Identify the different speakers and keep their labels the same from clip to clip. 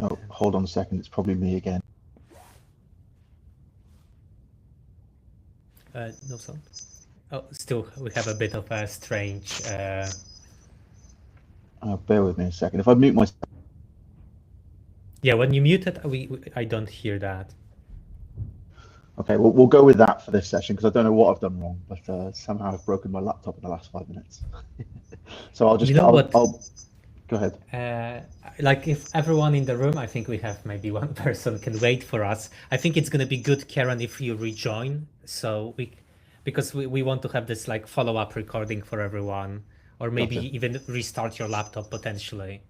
Speaker 1: Oh, hold on a second. It's probably me again.
Speaker 2: No sound. Oh, still we have a bit of a strange.
Speaker 1: Bear with me a second. If I mute myself.
Speaker 2: Yeah, when you mute it, I don't hear that.
Speaker 1: Okay, well, we'll go with that for this session because I don't know what I've done wrong, but somehow I've broken my laptop in the last 5 minutes. So I'll just,
Speaker 2: You know what?
Speaker 1: I'll go ahead.
Speaker 2: Like if everyone in the room, I think we have maybe one person can wait for us. I think it's gonna be good, Karen, if you rejoin. So because we want to have this like follow-up recording for everyone, or maybe
Speaker 1: Gotcha.
Speaker 2: even restart your laptop potentially.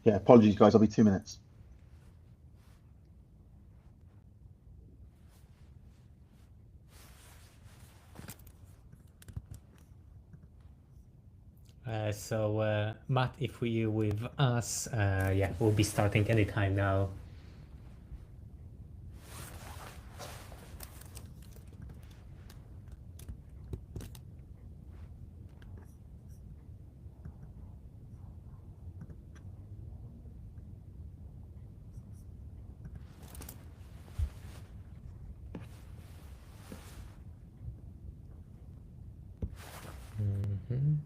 Speaker 1: Yeah, apologies, guys. I'll be 2 minutes.
Speaker 2: So Matt, if you with us, yeah, we'll be starting anytime now. Mhm.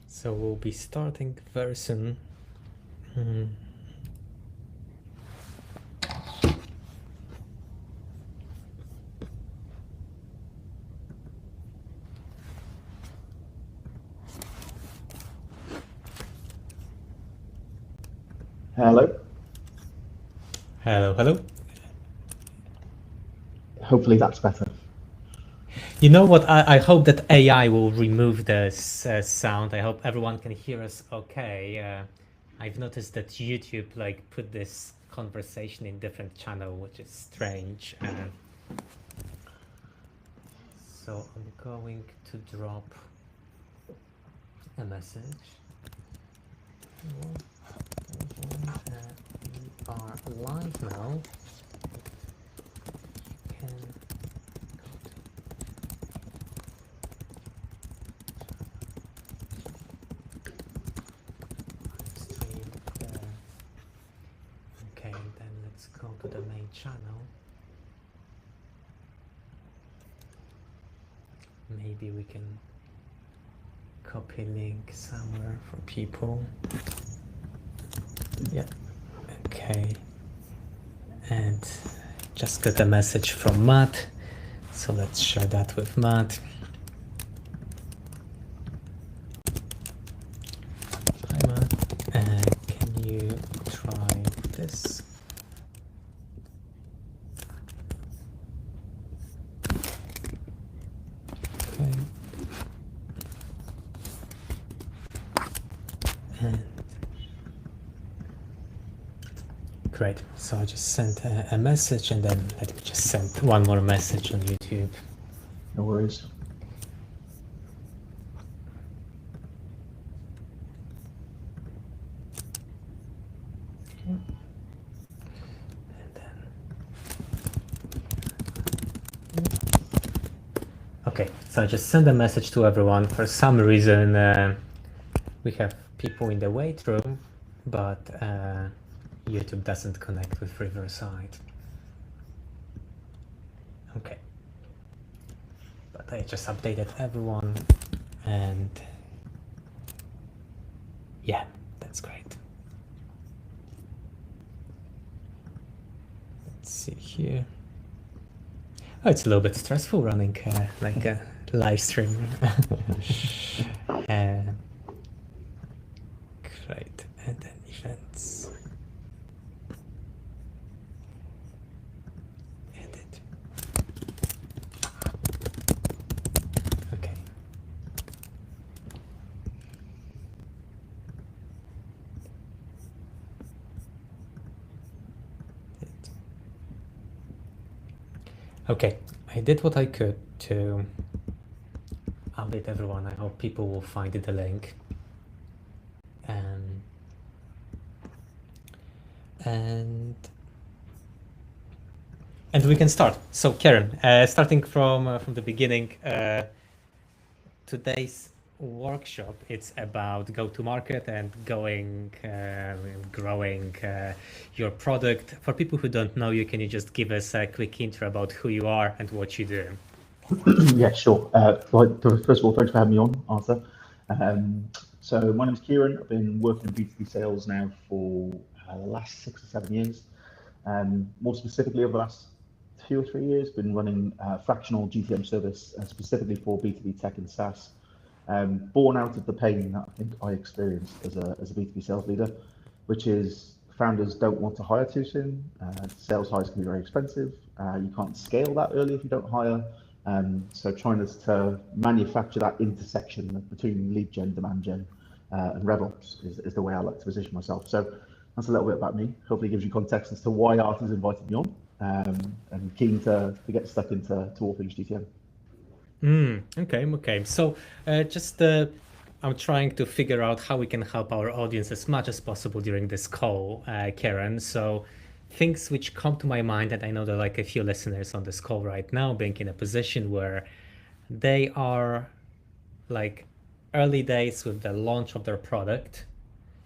Speaker 2: So we'll be starting very soon.
Speaker 1: Hello.
Speaker 2: Hello, hello.
Speaker 1: Hopefully that's better.
Speaker 2: You know what? I hope that AI will remove this sound. I hope everyone can hear us okay. I've noticed that YouTube like put this conversation in different channel, which is strange. So I'm going to drop a message. We are live now. Can stream there. Okay, then let's go to the main channel. Maybe we can copy link somewhere for people. Yeah, okay. And just got a message from Matt. So let's share that with Matt. Hi Matt, can you try this? Okay. And great. So I just sent a message, and then let me just send one more message on YouTube.
Speaker 1: No worries.
Speaker 2: Okay, so I just sent a message to everyone. For some reason, we have people in the wait room, but YouTube doesn't connect with Riverside. Okay. But I just updated everyone, and yeah, that's great. Let's see here. Oh, it's a little bit stressful running like a live stream. Great, and then events. Edit Okay, I did what I could to update everyone. I hope people will find the link. And we can start. So Karen, starting from the beginning, today's workshop, it's about go-to-market and growing your product. For people who don't know you, can you just give us a quick intro about who you are and what you do?
Speaker 1: Yeah, sure. Well, first of all, thanks for having me on, Arthur. So my name is Kieran. I've been working in B2B sales now for the last 6 or 7 years. More specifically, over the last 2 or 3 years, been running fractional GTM service specifically for B2B tech and SaaS. Born out of the pain that I think I experienced as a B2B sales leader, which is founders don't want to hire too soon. Sales hires can be very expensive. You can't scale that early if you don't hire. So trying to manufacture that intersection between lead gen, demand gen, and RevOps is the way I like to position myself. So that's a little bit about me. Hopefully it gives you context as to why Arthur's invited me on, and keen to get stuck into all things GTM.
Speaker 2: Okay. So I'm trying to figure out how we can help our audience as much as possible during this call, Karen. So things which come to my mind, and I know there are like a few listeners on this call right now being in a position where they are like early days with the launch of their product,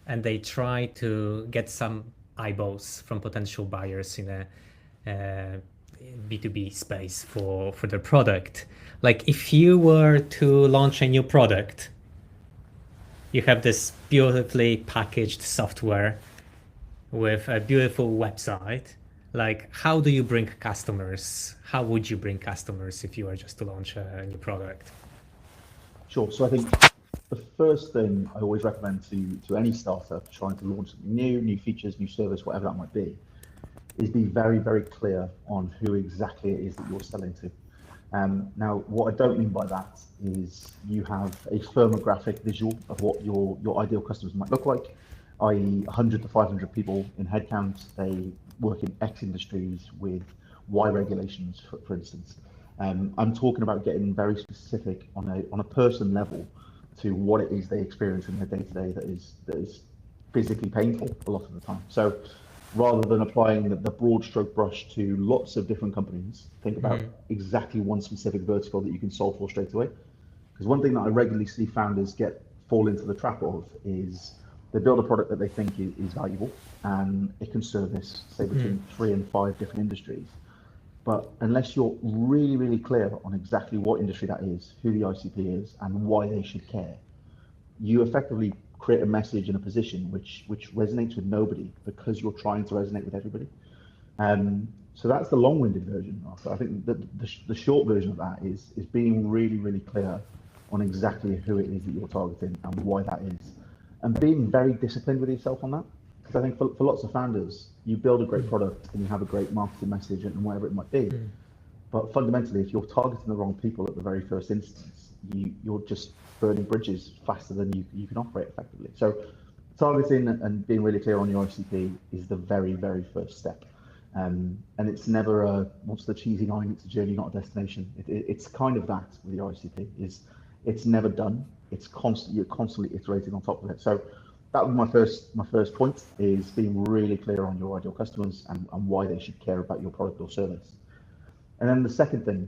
Speaker 2: and they try to get some eyeballs from potential buyers in a B2B space for their product. Like if you were to launch a new product, you have this beautifully packaged software with a beautiful website. Like how do you bring customers? How would you bring customers if you were just to launch a new product?
Speaker 1: Sure. So I think the first thing I always recommend to any startup trying to launch something new features, new service, whatever that might be, is be very, very clear on who exactly it is that you're selling to. Now, what I don't mean by that is you have a firmographic visual of what your ideal customers might look like, i.e. 100 to 500 people in headcount. They work in X industries with Y regulations, for instance. I'm talking about getting very specific on a person level to what it is they experience in their day-to-day that is physically painful a lot of the time. So rather than applying the broad stroke brush to lots of different companies, think about exactly one specific vertical that you can solve for straight away. Because one thing that I regularly see founders fall into the trap of is they build a product that they think is valuable and it can service, say, between 3 and 5 different industries. But unless you're really, really clear on exactly what industry that is, who the ICP is, and why they should care, you effectively create a message and a position which resonates with nobody because you're trying to resonate with everybody. So that's the long-winded version. So I think the short version of that is being really, really clear on exactly who it is that you're targeting and why that is, and being very disciplined with yourself on that. Because I think for lots of founders, you build a great product and you have a great marketing message and whatever it might be. But fundamentally, if you're targeting the wrong people at the very first instance, you're just burning bridges faster than you can operate effectively. So targeting and being really clear on your ICP is the very, very first step. And it's never what's the cheesy line? It's a journey, not a destination. It's kind of that with the ICP. It's never done. You're constantly iterating on top of it. So that was my first point, is being really clear on your ideal customers and why they should care about your product or service. And then the second thing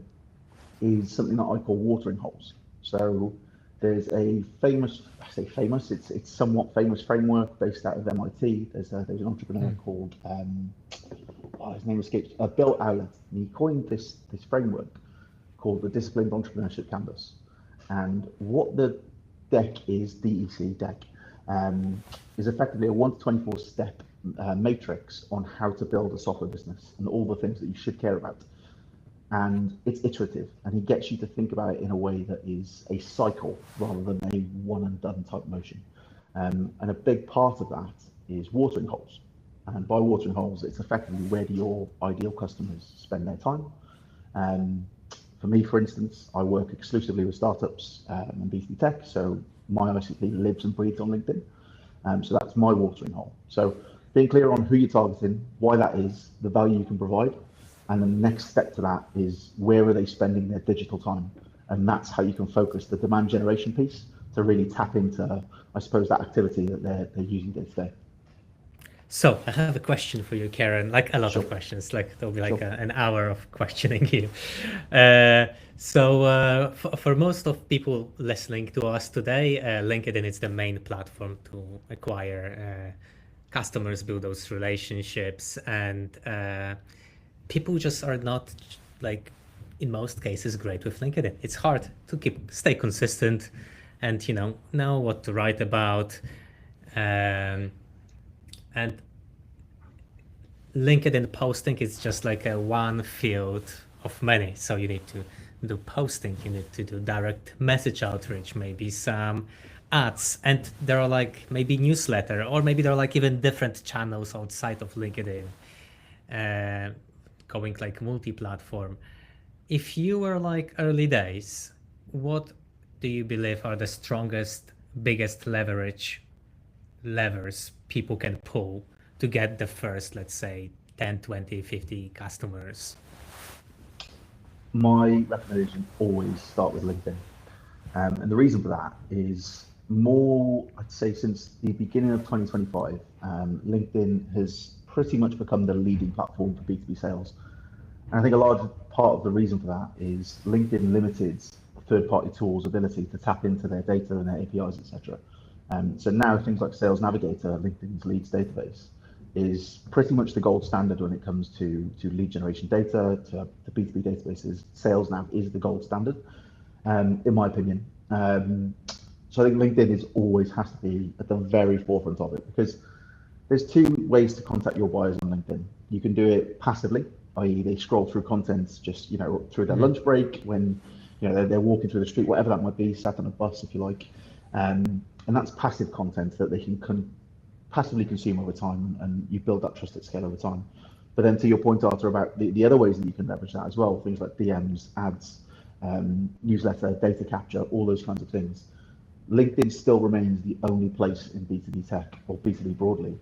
Speaker 1: is something that I call watering holes. So there's a it's somewhat famous framework based out of MIT. There's an entrepreneur called, his name escapes, Bill Owlet, and he coined this framework called the Disciplined Entrepreneurship Canvas. And what the deck is, DEC deck, is effectively a 1 to 24 step matrix on how to build a software business and all the things that you should care about. And it's iterative, and he gets you to think about it in a way that is a cycle rather than a one and done type motion. And a big part of that is watering holes. And by watering holes, it's effectively where do your ideal customers spend their time. For me, for instance, I work exclusively with startups and B2B tech, so my ICP lives and breathes on LinkedIn. So that's my watering hole. So being clear on who you're targeting, why that is, the value you can provide, And the next step to that is where are they spending their digital time? And that's how you can focus the demand generation piece to really tap into, I suppose, that activity that they're using day to day.
Speaker 2: So I have a question for you, Karen. Like a lot
Speaker 1: Sure.
Speaker 2: of questions. Like there'll be like
Speaker 1: Sure.
Speaker 2: an hour of questioning you. For most of people listening to us today, LinkedIn is the main platform to acquire customers, build those relationships, and people just are not like in most cases great with LinkedIn. It's hard to stay consistent, and know what to write about. And LinkedIn posting is just like a one field of many. So you need to do posting, you need to do direct message outreach, maybe some ads, and there are like maybe newsletter, or maybe there are like even different channels outside of LinkedIn, going like multi-platform. If you were like early days, what do you believe are the strongest, biggest levers people can pull to get the first, let's say, 10, 20, 50 customers?
Speaker 1: My recommendation always start with LinkedIn. And the reason for that is more, I'd say, since the beginning of 2025, LinkedIn has pretty much become the leading platform for B2B sales. And I think a large part of the reason for that is LinkedIn limited third-party tools' ability to tap into their data and their APIs, etc. So now things like Sales Navigator, LinkedIn's leads database, is pretty much the gold standard when it comes to lead generation data, to B2B databases. Sales Nav is the gold standard, in my opinion. So I think LinkedIn always has to be at the very forefront of it, because there's two ways to contact your buyers on LinkedIn. You can do it passively, i.e. they scroll through content just through their lunch break, when they're walking through the street, whatever that might be, sat on a bus if you like, and that's passive content that they can passively consume over time, and you build that trust at scale over time. But then to your point, Arthur, about the other ways that you can leverage that as well, things like DMs, ads, newsletter, data capture, all those kinds of things. LinkedIn still remains the only place in B2B tech, or B2B broadly,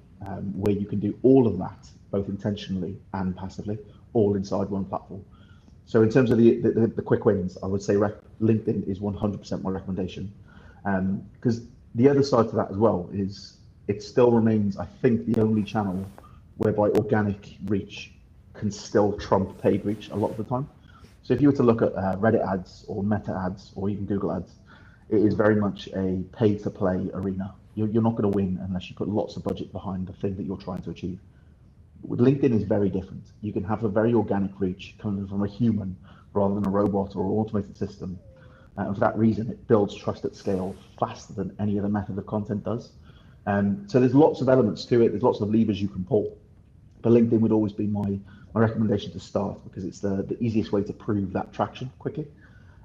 Speaker 1: where you can do all of that, both intentionally and passively, all inside one platform. So in terms of the quick wins, I would say LinkedIn is 100% my recommendation. Because the other side to that as well is it still remains, I think, the only channel whereby organic reach can still trump paid reach a lot of the time. So if you were to look at Reddit ads or Meta ads or even Google ads, it is very much a pay-to-play arena. You're not going to win unless you put lots of budget behind the thing that you're trying to achieve. With LinkedIn is very different. You can have a very organic reach coming from a human rather than a robot or an automated system. And for that reason, it builds trust at scale faster than any other method of content does. So there's lots of elements to it. There's lots of levers you can pull. But LinkedIn would always be my recommendation to start, because it's the easiest way to prove that traction quickly.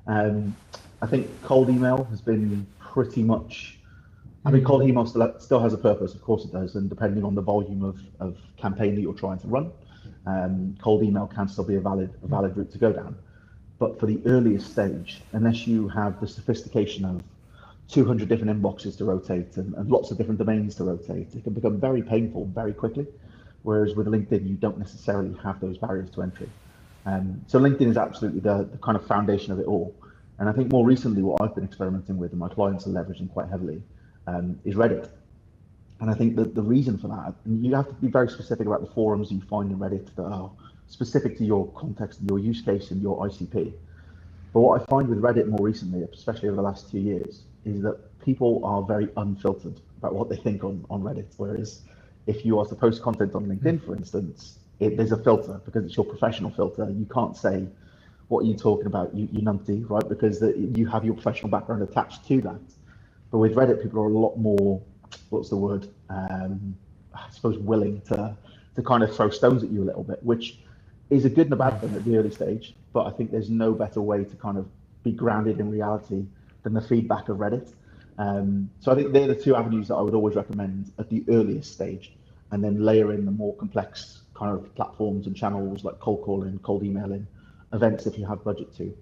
Speaker 1: I think cold email has been pretty much, I mean, cold email still has a purpose, of course it does, and depending on the volume of campaign that you're trying to run, cold email can still be a valid route to go down. But for the earliest stage, unless you have the sophistication of 200 different inboxes to rotate and lots of different domains to rotate, it can become very painful very quickly. Whereas with LinkedIn, you don't necessarily have those barriers to entry. So LinkedIn is absolutely the kind of foundation of it all. And I think more recently, what I've been experimenting with and my clients are leveraging quite heavily is Reddit. And I think that the reason for that, and you have to be very specific about the forums you find in Reddit that are specific to your context, your use case, and your ICP. But what I find with Reddit more recently, especially over the last 2 years, is that people are very unfiltered about what they think on Reddit. Whereas if you are to post content on LinkedIn, for instance, there's a filter because it's your professional filter. You can't say, what are you talking about, you numpty, right? Because you have your professional background attached to that. But with Reddit, people are a lot more, what's the word? I suppose willing to kind of throw stones at you a little bit, which is a good and a bad thing at the early stage. But I think there's no better way to kind of be grounded in reality than the feedback of Reddit. So I think they're the two avenues that I would always recommend at the earliest stage, and then layer in the more complex kind of platforms and channels like cold calling, cold emailing, events if you have budget to.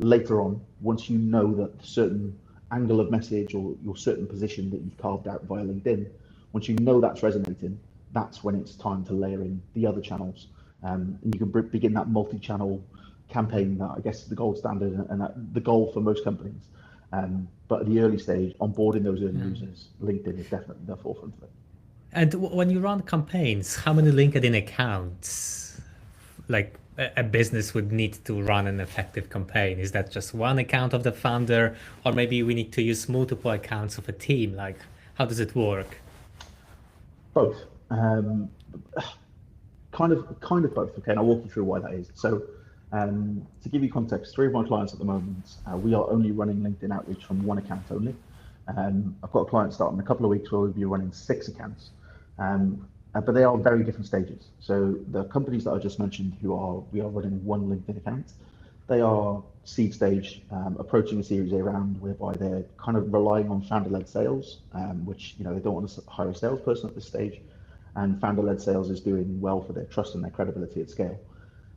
Speaker 1: Later on, once you know that certain angle of message or your certain position that you've carved out via LinkedIn, once you know that's resonating, that's when it's time to layer in the other channels. And you can begin that multi-channel campaign that I guess is the gold standard and the goal for most companies. But at the early stage, onboarding those early users, LinkedIn is definitely the forefront of it.
Speaker 2: And when you run campaigns, how many LinkedIn accounts, like a business would need to run an effective campaign? Is that just one account of the founder, or maybe we need to use multiple accounts of a team? Like, how does it work?
Speaker 1: Both. Kind of both. Okay, and I'll walk you through why that is. So, to give you context, 3 of my clients at the moment, we are only running LinkedIn outreach from one account only. I've got a client starting in a couple of weeks where we'll be running 6 accounts, but they are very different stages. So the companies that I just mentioned, we are running one LinkedIn account, they are seed stage, approaching a Series A round, whereby they're kind of relying on founder-led sales, which they don't want to hire a salesperson at this stage, and founder-led sales is doing well for their trust and their credibility at scale.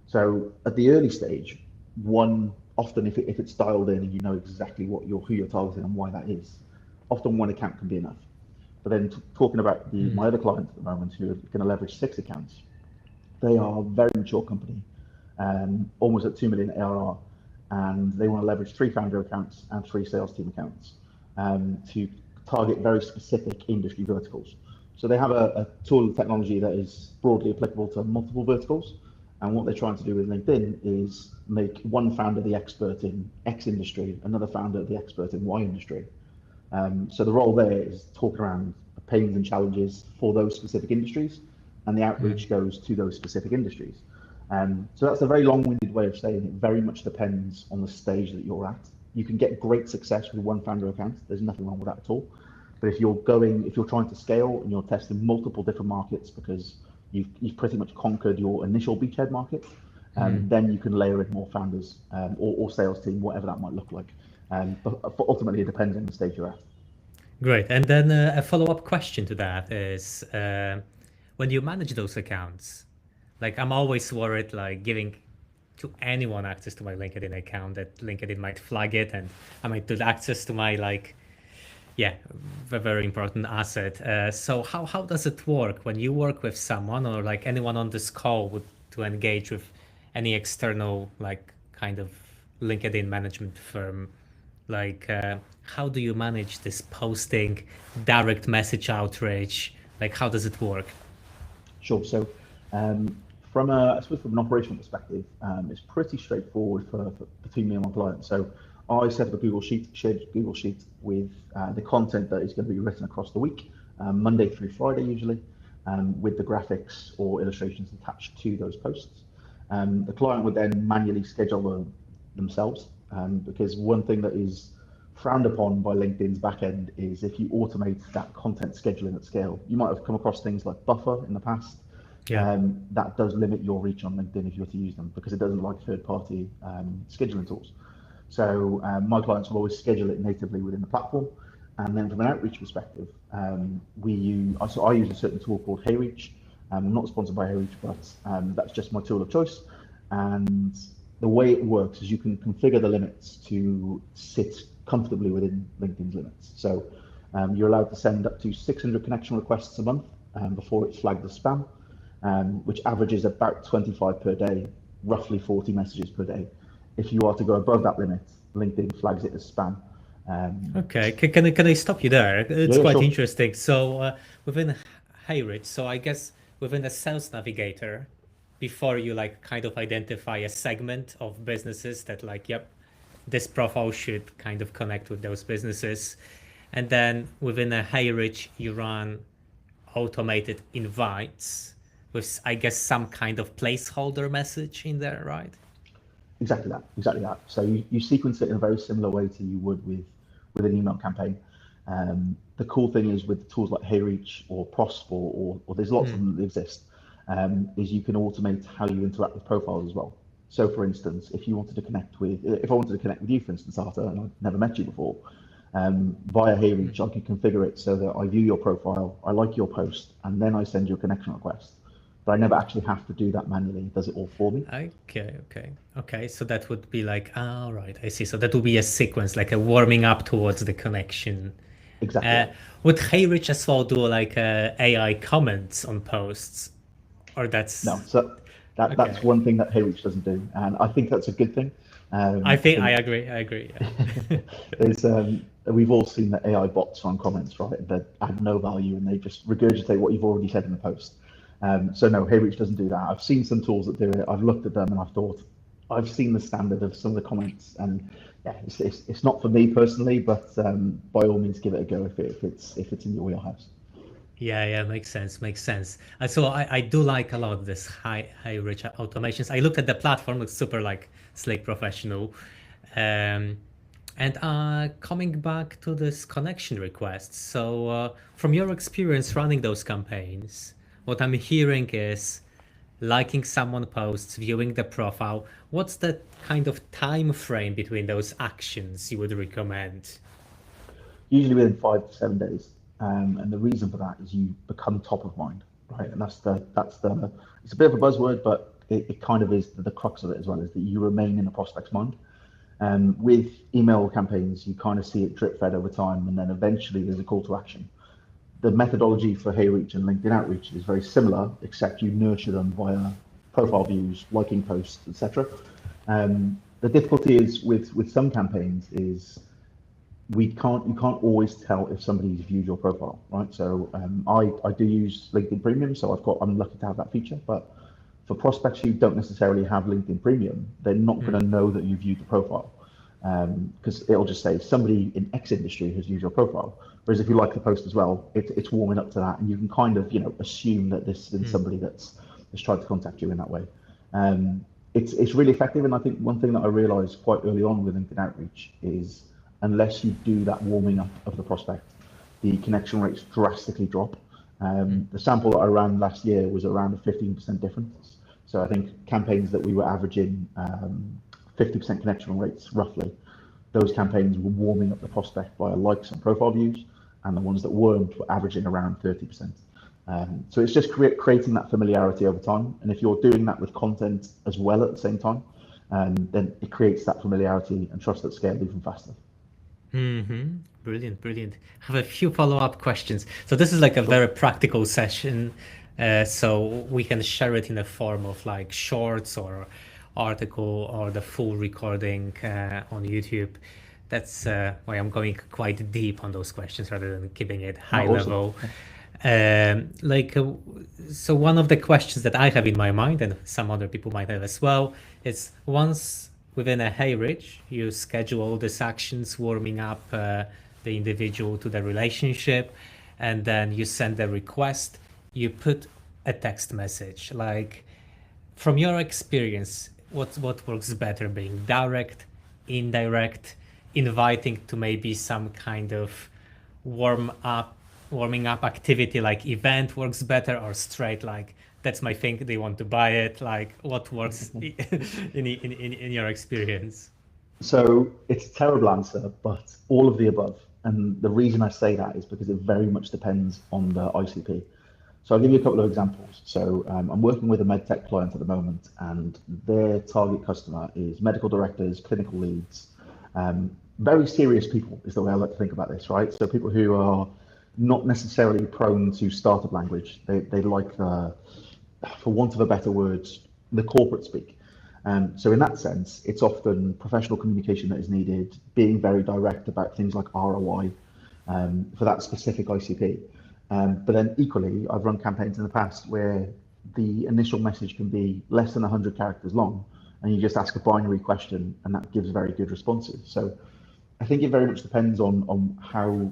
Speaker 1: So at the early stage, often if it's dialed in and you know exactly who you're targeting and why that is, often one account can be enough. But then talking about my other clients at the moment who are going to leverage 6 accounts, they are a very mature company, almost at 2 million ARR, and they want to leverage 3 founder accounts and 3 sales team accounts to target very specific industry verticals. So they have a tool and technology that is broadly applicable to multiple verticals. And what they're trying to do with LinkedIn is make one founder the expert in X industry, another founder the expert in Y industry. So the role there is talk around the pains and challenges for those specific industries, and the outreach goes to those specific industries. So that's a very long-winded way of saying it very much depends on the stage that you're at. You can get great success with one founder account. There's nothing wrong with that at all. But if you're trying to scale and you're testing multiple different markets because you've pretty much conquered your initial beachhead market, then you can layer in more founders or sales team, whatever that might look like. But ultimately, it depends on the stage you're at.
Speaker 2: Great. And then a follow-up question to that is, when you manage those accounts, like I'm always worried, like giving to anyone access to my LinkedIn account, that LinkedIn might flag it and I might do access to my a very important asset. So how does it work when you work with someone, or like anyone on this call to engage with any external like kind of LinkedIn management firm? Like how do you manage this posting, direct message outreach? Like how does it work?
Speaker 1: Sure. So from an operational perspective, it's pretty straightforward between me and my client. So I set up a shared Google Sheet with the content that is going to be written across the week, Monday through Friday usually, with the graphics or illustrations attached to those posts. The client would then manually schedule them themselves, because one thing that is frowned upon by LinkedIn's backend is if you automate that content scheduling at scale. You might have come across things like Buffer in the past. That does limit your reach on LinkedIn if you were to use them, because it doesn't like third-party scheduling tools. So my clients will always schedule it natively within the platform. And then from an outreach perspective, I use a certain tool called HeyReach. I'm not sponsored by HeyReach, but that's just my tool of choice. And the way it works is you can configure the limits to sit comfortably within LinkedIn's limits. So you're allowed to send up to 600 connection requests a month before it's flagged as spam, which averages about 25 per day, roughly 40 messages per day. If you are to go above that limit, LinkedIn flags it as spam.
Speaker 2: Okay, can I stop you there? It's quite
Speaker 1: sure.
Speaker 2: interesting. So within HeyReach, so I guess within a sales navigator, before you like kind of identify a segment of businesses that like, yep, this profile should kind of connect with those businesses. And then within a HeyReach, you run automated invites with, I guess, some kind of placeholder message in there, right?
Speaker 1: Exactly that. So you sequence it in a very similar way to you would with an email campaign. The cool thing is with tools like HeyReach or Prosp or there's lots of them that exist, is you can automate how you interact with profiles as well. So for instance, if I wanted to connect with you, for instance, Arthur, and I've never met you before, via HeyReach, I can configure it so that I view your profile, I like your post, and then I send you a connection request. But I never actually have to do that manually. It does it all for me.
Speaker 2: Okay. So that would be like, all right, I see. So that would be a sequence, like a warming up towards the connection.
Speaker 1: Exactly.
Speaker 2: Would HeyReach as well do like AI comments on posts, or that's
Speaker 1: no? So That's
Speaker 2: Okay.
Speaker 1: one thing that HeyReach doesn't do, and I think that's a good thing.
Speaker 2: I think
Speaker 1: think
Speaker 2: I agree. I agree. Yeah.
Speaker 1: there's we've all seen the AI bots on comments, right? That add no value and they just regurgitate what you've already said in the post. So no, HeyReach doesn't do that. I've seen some tools that do it. I've looked at them and I've thought, I've seen the standard of some of the comments, and yeah, it's not for me personally, but by all means, give it a go if it's in your wheelhouse.
Speaker 2: Yeah, makes sense, makes sense. So I do like a lot of this high rich automations. I looked at the platform, it's super like slick, professional. Um, and coming back to this connection requests. So from your experience running those campaigns, what I'm hearing is liking someone posts, viewing the profile. What's the kind of time frame between those actions you would recommend?
Speaker 1: Usually within 5 to 7 days. And the reason for that is you become top of mind, right? And that's the it's a bit of a buzzword, but it kind of is the crux of it as well, is that you remain in a prospect's mind. With email campaigns, you kind of see it drip fed over time, and then eventually there's a call to action. The methodology for HeyReach and LinkedIn Outreach is very similar, except you nurture them via profile views, liking posts, etc. The difficulty is with some campaigns is you can't always tell if somebody's viewed your profile, right? So I do use LinkedIn Premium, so I'm lucky to have that feature. But for prospects who don't necessarily have LinkedIn Premium, they're not going to know that you viewed the profile, because it'll just say somebody in X industry has viewed your profile. Whereas if you like the post as well, it's warming up to that, and you can kind of assume that this has been somebody that's tried to contact you in that way. It's really effective, and I think one thing that I realised quite early on with LinkedIn Outreach is unless you do that warming up of the prospect, the connection rates drastically drop. The sample that I ran last year was around a 15% difference. So I think campaigns that we were averaging 50% connection rates roughly, those campaigns were warming up the prospect via likes and profile views, and the ones that weren't were averaging around 30%. So it's just creating that familiarity over time. And if you're doing that with content as well at the same time, then it creates that familiarity and trust at scale even faster.
Speaker 2: Brilliant, brilliant. I have a few follow-up questions. So this is like a very practical session, so we can share it in a form of like shorts or article or the full recording on YouTube. That's why I'm going quite deep on those questions rather than keeping it high level. So one of the questions that I have in my mind, and some other people might have as well, is once within a HeyReach, you schedule all these actions, warming up the individual to the relationship, and then you send a request, you put a text message. Like, from your experience, what works better, being direct, indirect, inviting to maybe some kind of warming up activity like event works better, or straight like that's my thing, they want to buy it? Like, what works in your experience?
Speaker 1: So it's a terrible answer, but all of the above. And the reason I say that is because it very much depends on the ICP. So I'll give you a couple of examples. So I'm working with a medtech client at the moment, and their target customer is medical directors, clinical leads, very serious people is the way I like to think about this, right? So people who are not necessarily prone to startup language. They like for want of a better word, the corporate speak. So in that sense, it's often professional communication that is needed, being very direct about things like ROI for that specific ICP. But then equally, I've run campaigns in the past where the initial message can be less than 100 characters long, and you just ask a binary question, and that gives very good responses. So I think it very much depends on how,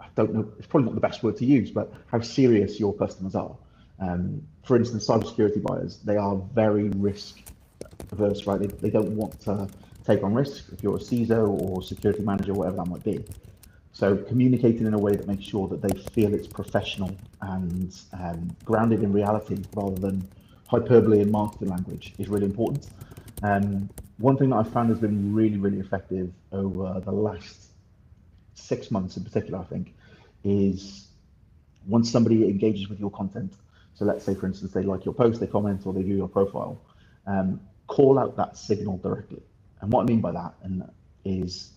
Speaker 1: I don't know, it's probably not the best word to use, but how serious your customers are. For instance, cybersecurity buyers, they are very risk averse, right? They don't want to take on risk if you're a CISO or security manager, whatever that might be. So communicating in a way that makes sure that they feel it's professional and grounded in reality rather than hyperbole and marketing language is really important. One thing that I've found has been really, really effective over the last 6 months in particular, I think, is once somebody engages with your content, so let's say, for instance, they like your post, they comment, or they view your profile, call out that signal directly. And what I mean by that is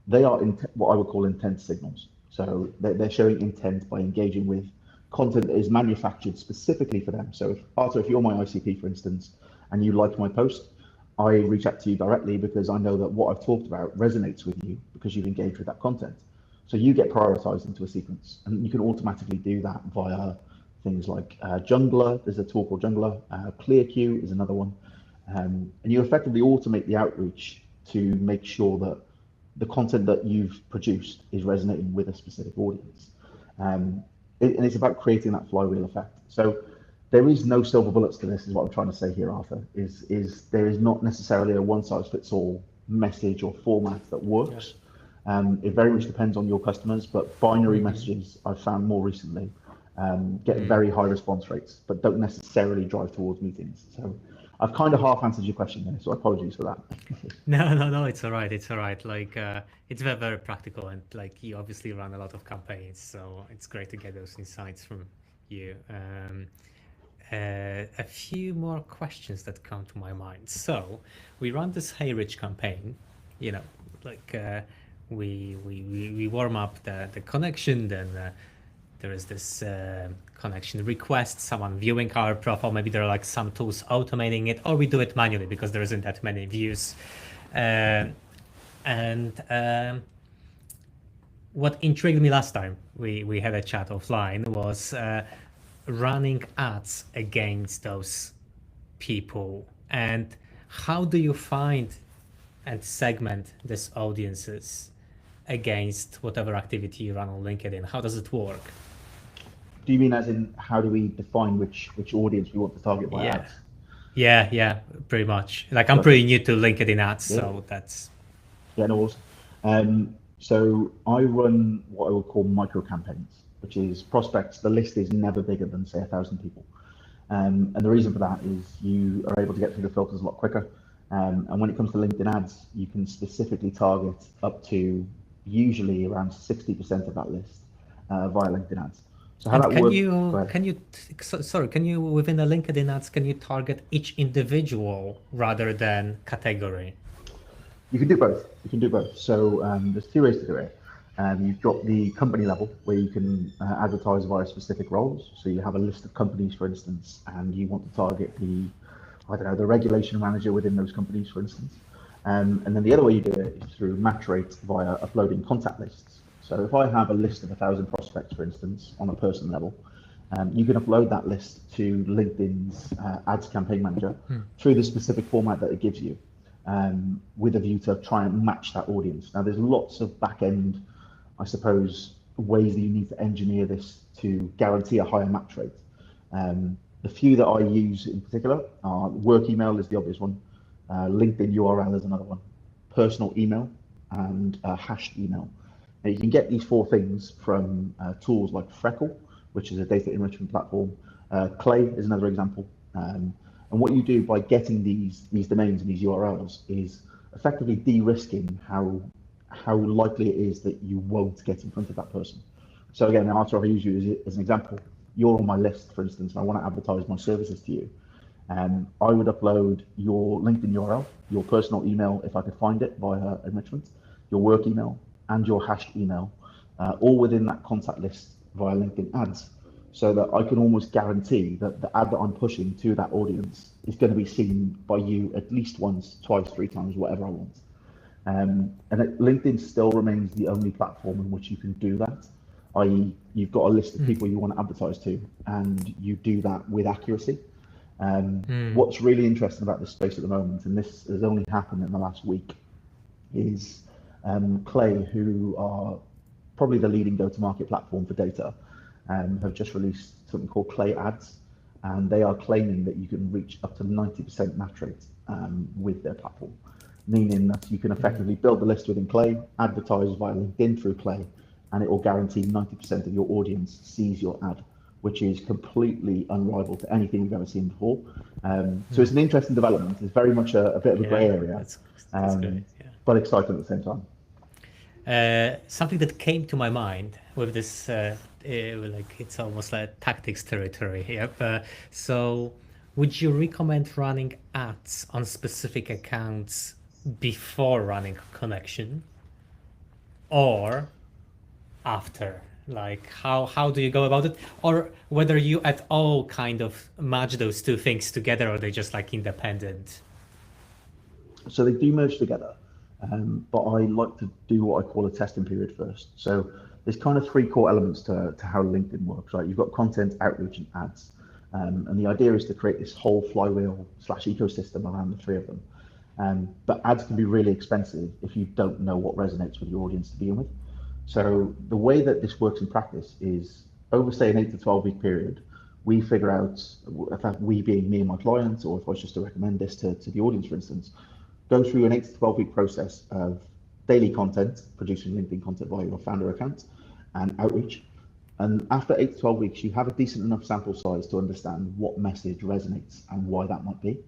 Speaker 1: they are what I would call intent signals. So they're showing intent by engaging with content that is manufactured specifically for them. So if Arthur, if you're my ICP, for instance, and you like my post, I reach out to you directly because I know that what I've talked about resonates with you because you've engaged with that content. So you get prioritized into a sequence, and you can automatically do that via things like Jungler. There's a tool called Jungler. ClearQ is another one. And you effectively automate the outreach to make sure that the content that you've produced is resonating with a specific audience. And it's about creating that flywheel effect. So there is no silver bullets to this, is what I'm trying to say here, Arthur, is there is not necessarily a one-size-fits-all message or format that works. It very much depends on your customers, but binary messages I've found more recently get very high response rates, but don't necessarily drive towards meetings. So I've kind of half answered your question there, so apologies for that.
Speaker 2: No, it's all right. It's all right. Like, it's very, very practical, and like you obviously run a lot of campaigns, so it's great to get those insights from you. A few more questions that come to my mind. So we run this Hey Rich campaign, you know, like we warm up the connection, then there is this connection request, someone viewing our profile. Maybe there are like some tools automating it, or we do it manually because there isn't that many views. What intrigued me last time we had a chat offline was running ads against those people. And how do you find and segment these audiences against whatever activity you run on LinkedIn? How does it work?
Speaker 1: Do you mean as in how do we define which audience we want to target by ads?
Speaker 2: Yeah, pretty much. Like I'm pretty new to LinkedIn ads, so that's...
Speaker 1: Yeah, no, awesome. So I run what I would call micro campaigns, which is prospects. The list is never bigger than say 1,000 people. And the reason for that is you are able to get through the filters a lot quicker. And when it comes to LinkedIn ads, you can specifically target up to usually around 60% of that list via LinkedIn ads. So how that works?
Speaker 2: Can you within the LinkedIn ads, can you target each individual rather than category?
Speaker 1: You can do both. So there's two ways to do it. You've got the company level where you can advertise via specific roles. So you have a list of companies, for instance, and you want to target the regulation manager within those companies, for instance. And then the other way you do it is through match rates via uploading contact lists. So if I have a list of 1,000 prospects, for instance, on a person level, you can upload that list to LinkedIn's ads campaign manager through the specific format that it gives you, with a view to try and match that audience. Now, there's lots of back-end, I suppose, ways that you need to engineer this to guarantee a higher match rate. The few that I use in particular are work email is the obvious one, LinkedIn URL is another one, personal email, and hashed email. Now, you can get these four things from tools like Freckle, which is a data enrichment platform. Clay is another example. And what you do by getting these domains and these URLs is effectively de-risking how likely it is that you won't get in front of that person. So again, after I use you as an example, you're on my list, for instance, and I want to advertise my services to you. I would upload your LinkedIn URL, your personal email, if I could find it via enrichment, your work email, and your hashed email, all within that contact list via LinkedIn ads, so that I can almost guarantee that the ad that I'm pushing to that audience is going to be seen by you at least once, twice, three times, whatever I want. And LinkedIn still remains the only platform in which you can do that, i.e. you've got a list of people you want to advertise to, and you do that with accuracy. What's really interesting about this space at the moment, and this has only happened in the last week, is Clay, who are probably the leading go-to-market platform for data, have just released something called Clay Ads, and they are claiming that you can reach up to 90% match rate with their platform, meaning that you can effectively build the list within Clay, advertise via LinkedIn through Clay, and it will guarantee 90% of your audience sees your ad, which is completely unrivaled to anything we've ever seen before. So it's an interesting development. It's very much a bit of a grey area,
Speaker 2: that's great,
Speaker 1: but exciting at the same time.
Speaker 2: Something that came to my mind with this, like it's almost like tactics territory. Yep. So would you recommend running ads on specific accounts before running a connection, or after Like how do you go about it? Or whether you at all kind of match those two things together, or they're just like independent?
Speaker 1: So they do merge together, but I like to do what I call a testing period first. So there's kind of three core elements to how LinkedIn works, right? You've got content, outreach, and ads. And the idea is to create this whole flywheel slash ecosystem around the three of them. But ads can be really expensive if you don't know what resonates with your audience to begin with. So the way that this works in practice is over, say, an 8 to 12 week period, we figure out, if that we being me and my clients, or if I was just to recommend this to the audience, for instance, go through an 8 to 12 week process of daily content, producing LinkedIn content via your founder account, and outreach. And after 8 to 12 weeks, you have a decent enough sample size to understand what message resonates and why that might be.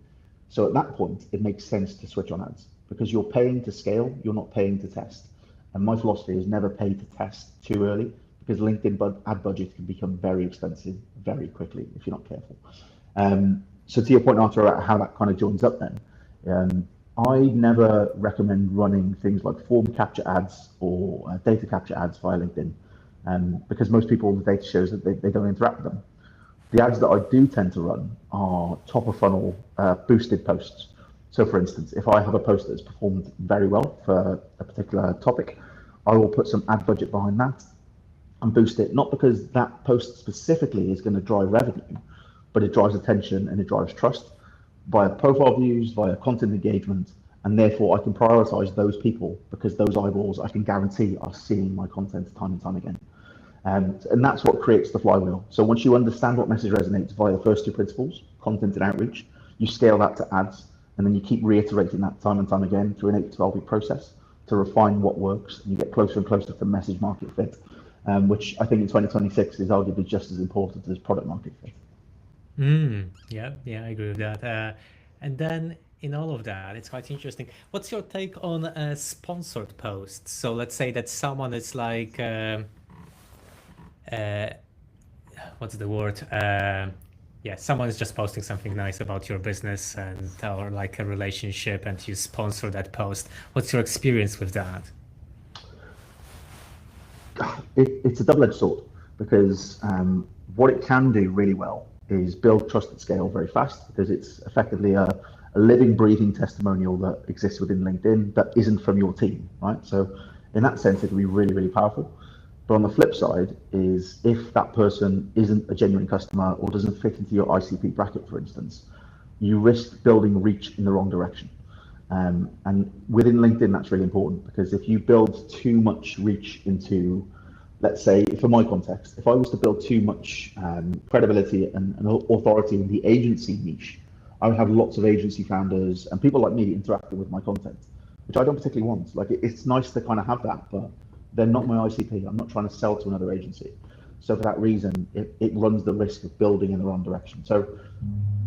Speaker 1: So at that point, it makes sense to switch on ads because you're paying to scale, you're not paying to test. And my philosophy is never pay to test too early because LinkedIn ad budget can become very expensive very quickly if you're not careful. So to your point, Arthur, about how that kind of joins up then, I never recommend running things like form capture ads or data capture ads via LinkedIn because most people, the data shows that they don't interact with them. The ads that I do tend to run are top of funnel boosted posts. So for instance, if I have a post that's performed very well for a particular topic, I will put some ad budget behind that and boost it, not because that post specifically is going to drive revenue, but it drives attention and it drives trust via profile views, via content engagement, and therefore I can prioritize those people because those eyeballs I can guarantee are seeing my content time and time again. And that's what creates the flywheel. So once you understand what message resonates via the first two principles, content and outreach, you scale that to ads, and then you keep reiterating that time and time again through an 8 to 12 week process to refine what works, and you get closer and closer to message market fit, which I think in 2026 is arguably just as important as product market fit.
Speaker 2: Yeah, I agree with that. And then in all of that, it's quite interesting. What's your take on sponsored posts? So let's say that someone is like, what's the word? Yeah, someone is just posting something nice about your business and or like a relationship, and you sponsor that post. What's your experience with that?
Speaker 1: It's a double-edged sword because what it can do really well is build trust at scale very fast because it's effectively a living, breathing testimonial that exists within LinkedIn that isn't from your team, right? So in that sense, it can be really, really powerful. But on the flip side is if that person isn't a genuine customer or doesn't fit into your ICP bracket, for instance, you risk building reach in the wrong direction. And within LinkedIn, that's really important because if you build too much reach into, let's say, for my context, if I was to build too much credibility and authority in the agency niche, I would have lots of agency founders and people like me interacting with my content, which I don't particularly want. Like, it's nice to kind of have that, but they're not my ICP. I'm not trying to sell to another agency. So for that reason, it runs the risk of building in the wrong direction. So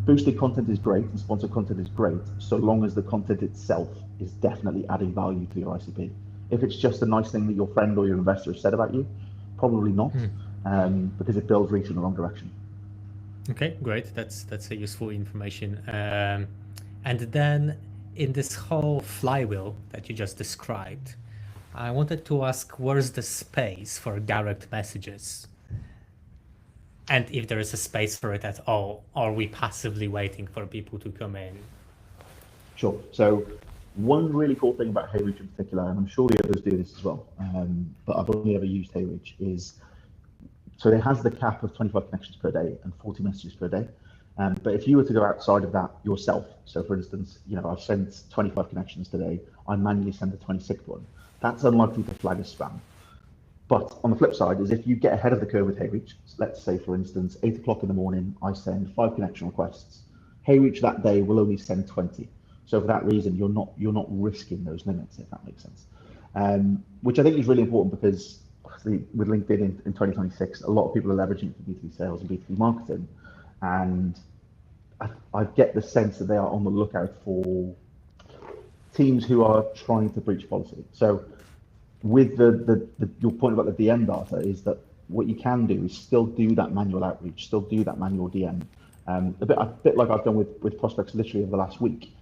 Speaker 1: boosted content is great and sponsored content is great, so long as the content itself is definitely adding value to your ICP. If it's just a nice thing that your friend or your investor has said about you, probably not, because it builds reach in the wrong direction.
Speaker 2: Okay, great. That's a useful information. And then in this whole flywheel that you just described, I wanted to ask, where's the space for direct messages? And if there is a space for it at all, are we passively waiting for people to come in?
Speaker 1: Sure. So one really cool thing about HeyReach in particular, and I'm sure the others do this as well, but I've only ever used HeyReach, is so it has the cap of 25 connections per day and 40 messages per day. But if you were to go outside of that yourself, so for instance, I've sent 25 connections today, I manually send the 26th one. That's unlikely to flag as spam. But on the flip side is if you get ahead of the curve with HeyReach, let's say for instance, 8 o'clock in the morning, I send 5 connection requests. HeyReach that day will only send 20. So for that reason, you're not risking those limits, if that makes sense. Which I think is really important because with LinkedIn in 2026, a lot of people are leveraging it for B2B sales and B2B marketing. And I get the sense that they are on the lookout for teams who are trying to breach policy. So with your point about the DM data is that what you can do is still do that manual outreach, still do that manual DM. A bit like I've done with prospects literally over the last week.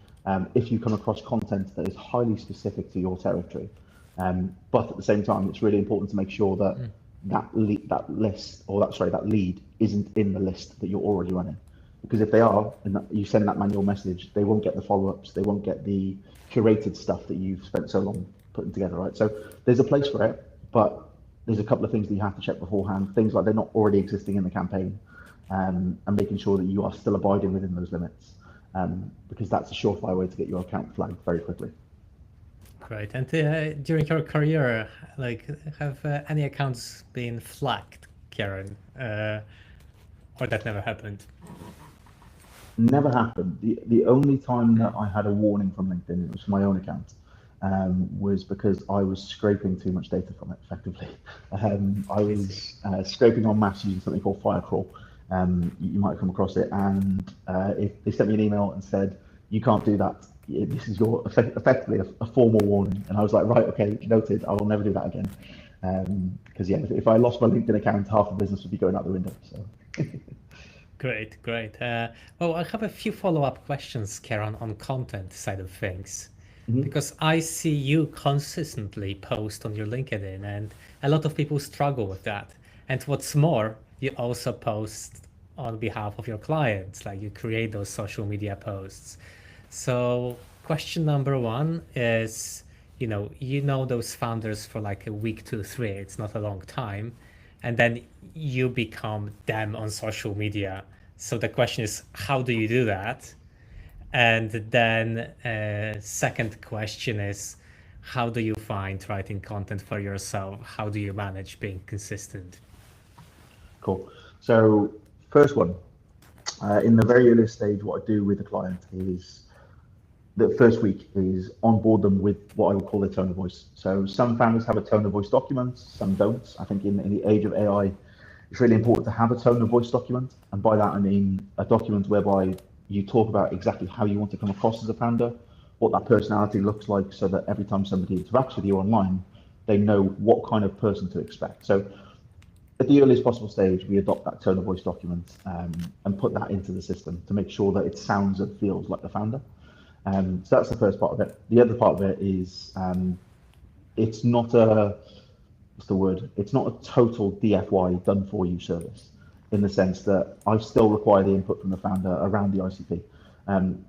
Speaker 1: If you come across content that is highly specific to your territory, but at the same time, it's really important to make sure that that list, or that lead isn't in the list that you're already running. Because if they are, and you send that manual message, they won't get the follow-ups, they won't get the curated stuff that you've spent so long putting together, right? So there's a place for it, but there's a couple of things that you have to check beforehand. Things like they're not already existing in the campaign, and making sure that you are still abiding within those limits, because that's a surefire way to get your account flagged very quickly.
Speaker 2: Great. And during your career, like, have any accounts been flagged, Kieran, or that never happened?
Speaker 1: Never happened. The only time that I had a warning from LinkedIn, it was for my own account, was because I was scraping too much data from it, effectively. I was scraping en masse using something called Firecrawl. You might have come across it, and if they sent me an email and said, you can't do that, this is your effectively a formal warning. And I was like, right, okay, noted, I will never do that again. Because yeah, if I lost my LinkedIn account, half the business would be going out the window. So.
Speaker 2: Great. Well, I have a few follow-up questions, Kieran, on content side of things. Because I see you consistently post on your LinkedIn, and a lot of people struggle with that. And what's more, you also post on behalf of your clients, like you create those social media posts. So question number one is, you know those founders for like a week, 2, 3, it's not a long time, and then you become them on social media. So the question is, how do you do that? And then second question is, how do you find writing content for yourself? How do you manage being consistent?
Speaker 1: Cool. So first one, in the very early stage, what I do with the client is the first week is onboard them with what I would call a tone of voice. So some founders have a tone of voice document, some don't. I think in the age of AI, it's really important to have a tone of voice document. And by that, I mean a document whereby you talk about exactly how you want to come across as a founder, what that personality looks like, so that every time somebody interacts with you online, they know what kind of person to expect. So at the earliest possible stage, we adopt that tone of voice document and put that into the system to make sure that it sounds and feels like the founder. So that's the first part of it. The other part of it is it's not it's not a total DFY done for you service, in the sense that I still require the input from the founder around the ICP.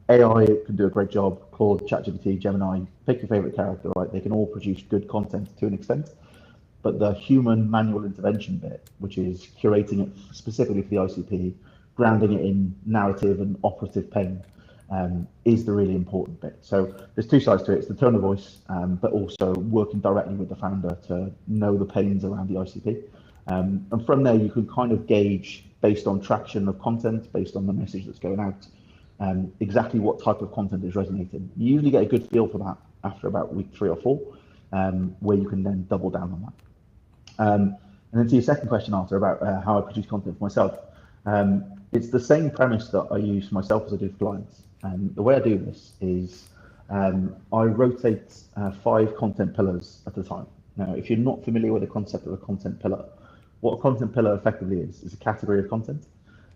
Speaker 1: AI can do a great job. Claude, ChatGPT, Gemini, pick your favorite character, right? They can all produce good content to an extent, but the human manual intervention bit, which is curating it specifically for the ICP, grounding it in narrative and operative pain, is the really important bit. So there's two sides to it. It's the tone of voice, but also working directly with the founder to know the pains around the ICP. And from there, you can kind of gauge, based on traction of content, based on the message that's going out, exactly what type of content is resonating. You usually get a good feel for that after about week 3 or 4, where you can then double down on that. And then to your second question, Arthur, about how I produce content for myself, it's the same premise that I use for myself as I do for clients. The way I do this is I rotate 5 content pillars at a time. Now, if you're not familiar with the concept of a content pillar, what a content pillar effectively is a category of content.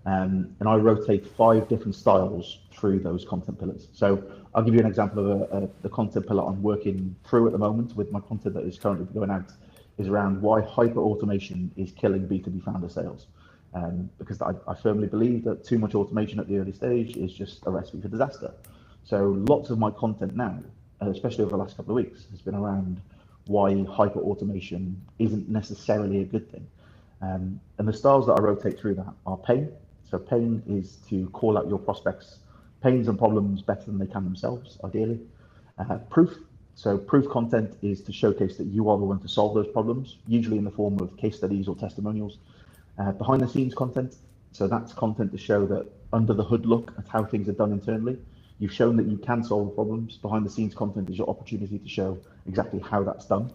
Speaker 1: And I rotate 5 different styles through those content pillars. So I'll give you an example of the content pillar I'm working through at the moment with my content that is currently going out, is around why hyper automation is killing B2B founder sales. Because I firmly believe that too much automation at the early stage is just a recipe for disaster. So lots of my content now, especially over the last couple of weeks, has been around why hyper automation isn't necessarily a good thing. And the styles that I rotate through that are pain. So pain is to call out your prospects' pains and problems better than they can themselves, ideally. Proof. So proof content is to showcase that you are the one to solve those problems, usually in the form of case studies or testimonials. Behind the scenes content. So that's content to show that under the hood look at how things are done internally. You've shown that you can solve problems. Behind the scenes content is your opportunity to show exactly how that's done.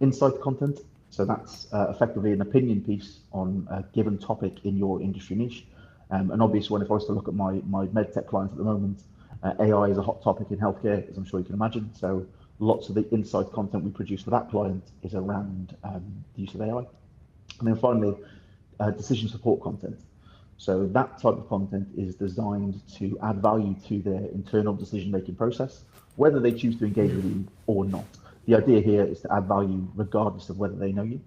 Speaker 1: Insight content. So that's effectively an opinion piece on a given topic in your industry niche. An obvious one, if I was to look at my medtech clients at the moment, AI is a hot topic in healthcare, as I'm sure you can imagine. So lots of the insight content we produce for that client is around the use of AI. And then finally, decision support content. So that type of content is designed to add value to their internal decision-making process, whether they choose to engage with you or not. The idea here is to add value regardless of whether they know you.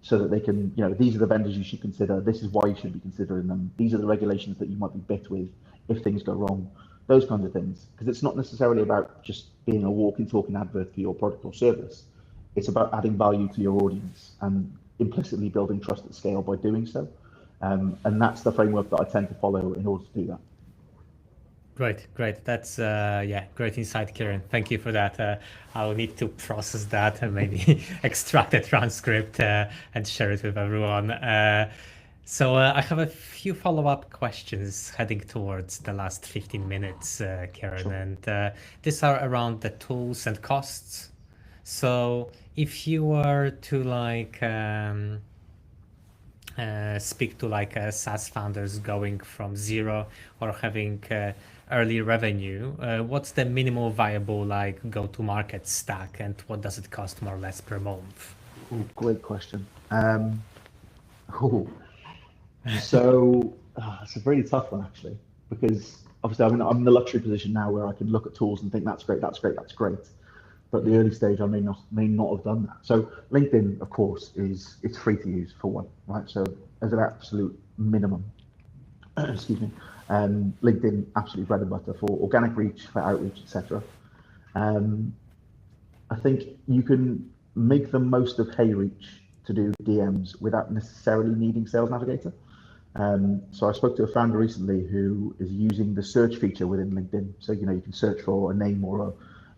Speaker 1: so that they can, these are the vendors you should consider. This is why you should be considering them. These are the regulations that you might be bit with if things go wrong. Those kinds of things, because it's not necessarily about just being a walking, talking advert for your product or service. It's about adding value to your audience and implicitly building trust at scale by doing so. And that's the framework that I tend to follow in order to do that.
Speaker 2: Great. That's great insight, Kieran. Thank you for that. I'll need to process that and maybe extract a transcript and share it with everyone. So I have a few follow-up questions heading towards the last 15 minutes, Kieran,
Speaker 1: Sure.
Speaker 2: and these are around the tools and costs. So if you were to speak to SaaS founders going from zero or having early revenue, what's the minimal viable go-to-market stack, and what does it cost more or less per month?
Speaker 1: Ooh, great question. So it's a very tough one actually, because obviously I'm in the luxury position now where I can look at tools and think that's great. But at the early stage, I may not have done that. So LinkedIn, of course, it's free to use for one, right? So as an absolute minimum, excuse me, LinkedIn absolutely bread and butter for organic reach, for outreach, etc. I think you can make the most of HeyReach to do DMs without necessarily needing Sales Navigator. So I spoke to a founder recently who is using the search feature within LinkedIn. So you can search for a name or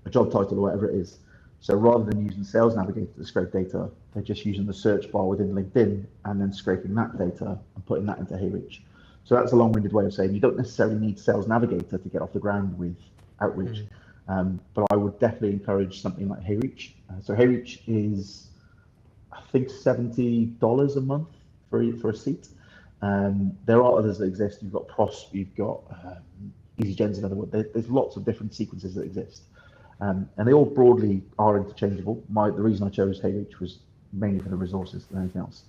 Speaker 1: a job title or whatever it is. So rather than using Sales Navigator to scrape data, they're just using the search bar within LinkedIn and then scraping that data and putting that into HeyReach. So that's a long-winded way of saying you don't necessarily need Sales Navigator to get off the ground with outreach. But I would definitely encourage something like HeyReach. So HeyReach is, I think, $70 a month for a seat. There are others that exist. You've got Prosp, you've got EasyGen's another one. There's lots of different sequences that exist. And they all broadly are interchangeable. The reason I chose HeyReach was mainly for the resources than anything else.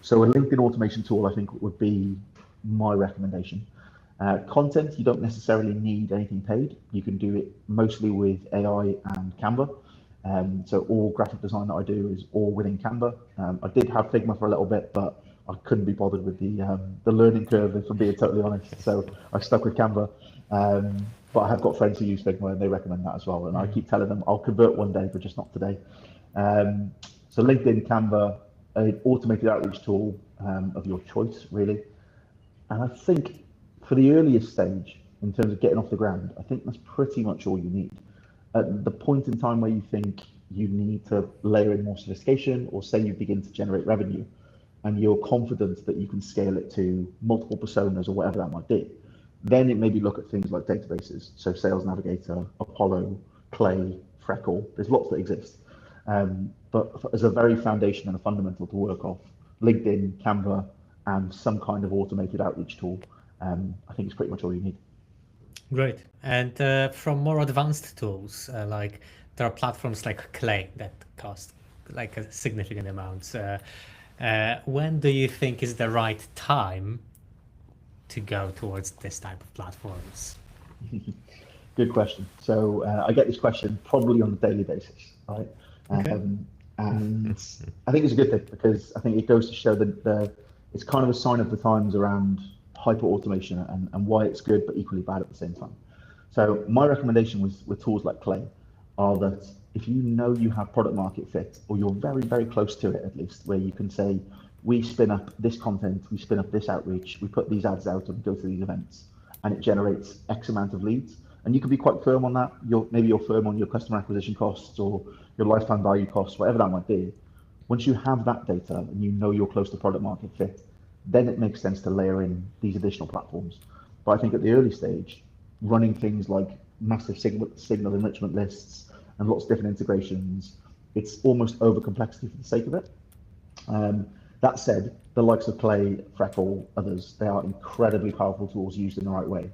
Speaker 1: So a LinkedIn automation tool, I think, would be my recommendation. Content, you don't necessarily need anything paid. You can do it mostly with AI and Canva. So all graphic design that I do is all within Canva. I did have Figma for a little bit, but I couldn't be bothered with the learning curve, if I'm being totally honest. So I stuck with Canva. But I have got friends who use Figma and they recommend that as well. And I keep telling them I'll convert one day, but just not today. So LinkedIn, Canva, an automated outreach tool of your choice, really. And I think for the earliest stage, in terms of getting off the ground, I think that's pretty much all you need. At the point in time where you think you need to layer in more sophistication, or say you begin to generate revenue, and you're confident that you can scale it to multiple personas or whatever that might be, then it maybe look at things like databases. So Sales Navigator, Apollo, Clay, Freckle, there's lots that exist. But as a very foundation and a fundamental to work off, LinkedIn, Canva, and some kind of automated outreach tool, I think it's pretty much all you need.
Speaker 2: Great. And from more advanced tools, there are platforms like Clay that cost a significant amount. When do you think is the right time to go towards this type of platforms?
Speaker 1: Good question. So I get this question probably on a daily basis, right?
Speaker 2: Okay.
Speaker 1: And I think it's a good thing, because I think it goes to show that it's kind of a sign of the times around hyper automation and why it's good but equally bad at the same time. So my recommendation with tools like Clay are that if you know you have product market fit, or you're very, very close to it at least, where you can say, we spin up this content, we spin up this outreach, we put these ads out and go to these events, and it generates X amount of leads. And you can be quite firm on that. Maybe you're firm on your customer acquisition costs or your lifetime value costs, whatever that might be. Once you have that data and you know you're close to product market fit, then it makes sense to layer in these additional platforms. But I think at the early stage, running things like massive signal enrichment lists and lots of different integrations, it's almost over complexity for the sake of it. That said, the likes of Clay, Freckle, others, they are incredibly powerful tools used in the right way.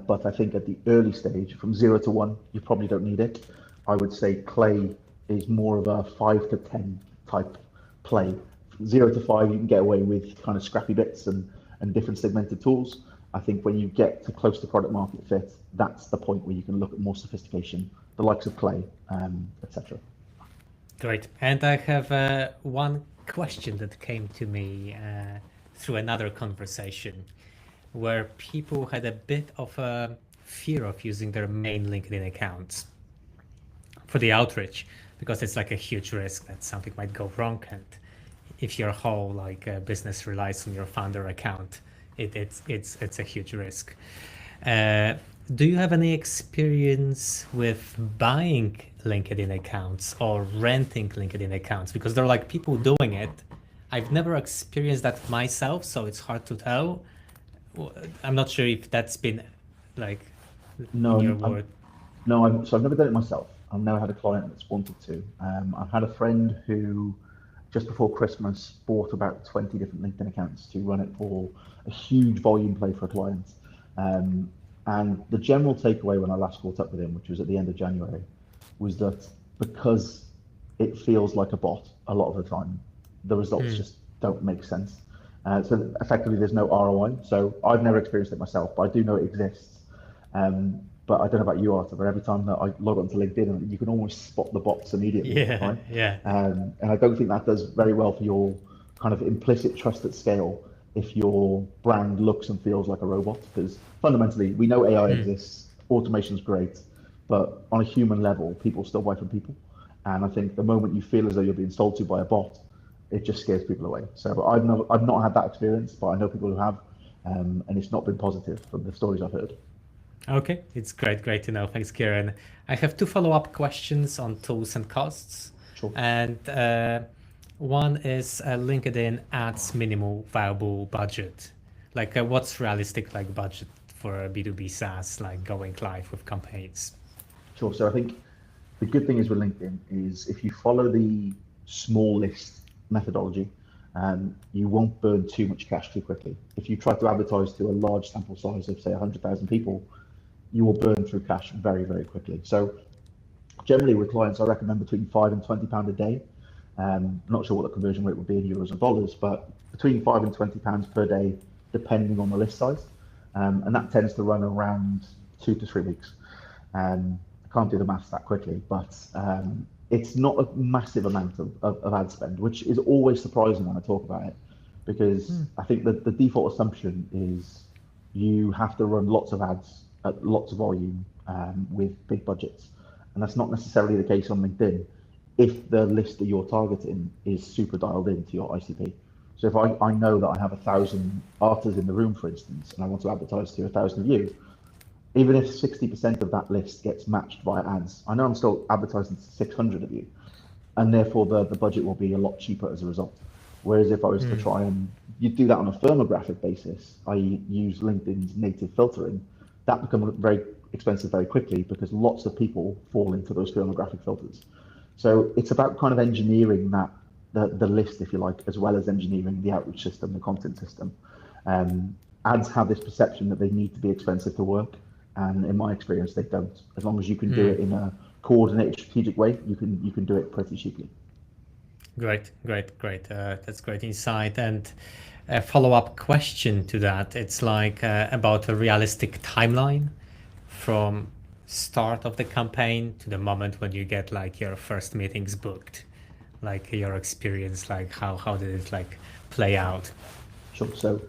Speaker 1: But I think at the early stage, from 0 to 1, you probably don't need it. I would say Clay is more of a 5 to 10 type play. 0 to 5, you can get away with kind of scrappy bits and different segmented tools. I think when you get to close to product market fit, that's the point where you can look at more sophistication, the likes of Clay, etc.
Speaker 2: Great. And I have one question that came to me through another conversation where people had a bit of a fear of using their main LinkedIn accounts for the outreach because it's like a huge risk that something might go wrong. And if your whole business relies on your founder account, it's a huge risk. Do you have any experience with buying LinkedIn accounts or renting LinkedIn accounts? Because there are like people doing it. I've never experienced that myself, so it's hard to tell. I'm not sure if that's been like
Speaker 1: No,
Speaker 2: in your
Speaker 1: I'm,
Speaker 2: word.
Speaker 1: no, so I've never done it myself. I've never had a client that's wanted to. I've had a friend who, just before Christmas, bought about 20 different LinkedIn accounts to run it for a huge volume play for a client. And the general takeaway when I last caught up with him, which was at the end of January, was that because it feels like a bot a lot of the time, the results just don't make sense. So effectively, there's no ROI. So I've never experienced it myself, but I do know it exists. But I don't know about you, Arthur, but every time that I log onto LinkedIn, you can almost spot the bots immediately,
Speaker 2: Yeah,
Speaker 1: right?
Speaker 2: yeah.
Speaker 1: And I don't think that does very well for your kind of implicit trust at scale if your brand looks and feels like a robot. Because fundamentally, we know AI exists, automation's great, but on a human level, people still buy from people. And I think the moment you feel as though you're being sold to by a bot, it just scares people away. So I've not had that experience, but I know people who have, and it's not been positive from the stories I've heard.
Speaker 2: Okay, it's great to know. Thanks, Kieran. I have two follow-up questions on tools and costs.
Speaker 1: Sure.
Speaker 2: And one is LinkedIn ads minimal viable budget. Like what's realistic like budget for a B2B SaaS, like going live with campaigns?
Speaker 1: Sure. So I think the good thing is with LinkedIn is if you follow the small list methodology, you won't burn too much cash too quickly. If you try to advertise to a large sample size of say 100,000 people, you will burn through cash very, very quickly. So generally with clients, I recommend between £5 and £20 a day. Not sure what the conversion rate would be in euros and dollars, but between £5 and £20 per day, depending on the list size. And that tends to run around 2 to 3 weeks. I can't do the maths that quickly, but it's not a massive amount of ad spend, which is always surprising when I talk about it, because I think that the default assumption is you have to run lots of ads at lots of volume with big budgets. And that's not necessarily the case on LinkedIn if the list that you're targeting is super dialed into your ICP. So if I know that I have 1,000 artists in the room, for instance, and I want to advertise to 1,000 of you, even if 60% of that list gets matched via ads, I know I'm still advertising to 600 of you, and therefore the budget will be a lot cheaper as a result. Whereas if I was to try and you do that on a firmographic basis, I use LinkedIn's native filtering, that becomes very expensive very quickly because lots of people fall into those firmographic filters. So it's about kind of engineering that the list, if you like, as well as engineering the outreach system, the content system. Ads have this perception that they need to be expensive to work, and in my experience, they don't. As long as you can do it in a coordinated, strategic way, you can do it pretty cheaply.
Speaker 2: Great. That's great insight. And a follow-up question to that, it's like about a realistic timeline from start of the campaign to the moment when you get like your first meetings booked, like your experience, like how did it like play out?
Speaker 1: Sure. So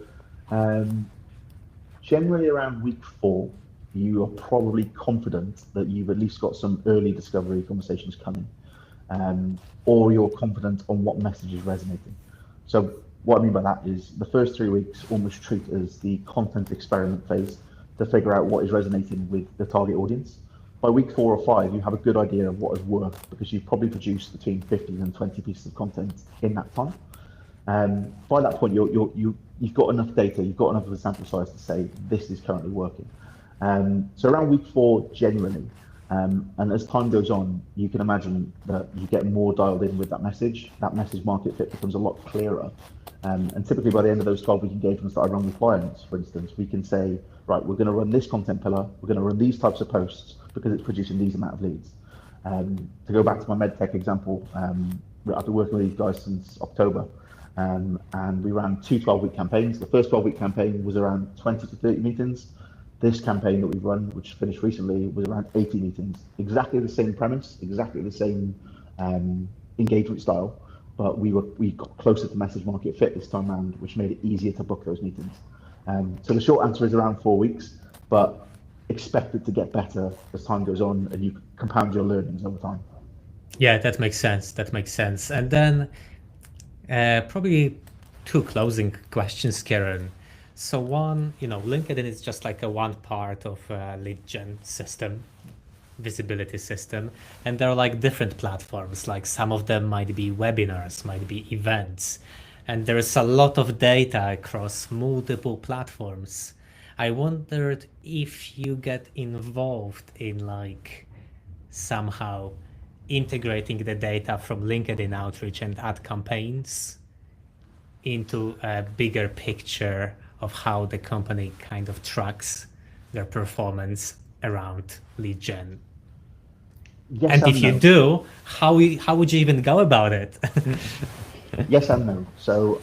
Speaker 1: generally around week 4, you are probably confident that you've at least got some early discovery conversations coming, or you're confident on what message is resonating. So what I mean by that is the first 3 weeks almost treat as the content experiment phase to figure out what is resonating with the target audience. By week 4 or 5, you have a good idea of what has worked because you've probably produced between 15 and 20 pieces of content in that time. By that point, you've got enough data, you've got enough of a sample size to say this is currently working. So around week 4, generally, and as time goes on, you can imagine that you get more dialed in with that message. That message market fit becomes a lot clearer. And typically by the end of those 12-week engagements that I run with clients, for instance, we can say, right, we're going to run this content pillar, we're going to run these types of posts because it's producing these amount of leads. To go back to my medtech example, I've been working with these guys since October, and we ran 2 12-week campaigns. The first 12-week campaign was around 20 to 30 meetings. This campaign that we've run, which finished recently, was around 80 meetings. Exactly the same premise, exactly the same engagement style, but we got closer to message market fit this time round, which made it easier to book those meetings. So the short answer is around 4 weeks, but expect it to get better as time goes on and you compound your learnings over time.
Speaker 2: Yeah, that makes sense. That makes sense. And then probably two closing questions, Karen. So one, LinkedIn is just like a one part of a lead gen system, visibility system, and there are like different platforms. Like some of them might be webinars, might be events, and there is a lot of data across multiple platforms. I wondered if you get involved in like somehow integrating the data from LinkedIn outreach and ad campaigns into a bigger picture of how the company kind of tracks their performance around lead gen.
Speaker 1: Yes
Speaker 2: And if
Speaker 1: and
Speaker 2: you
Speaker 1: no.
Speaker 2: do, how would you even go about it?
Speaker 1: Yes and no. So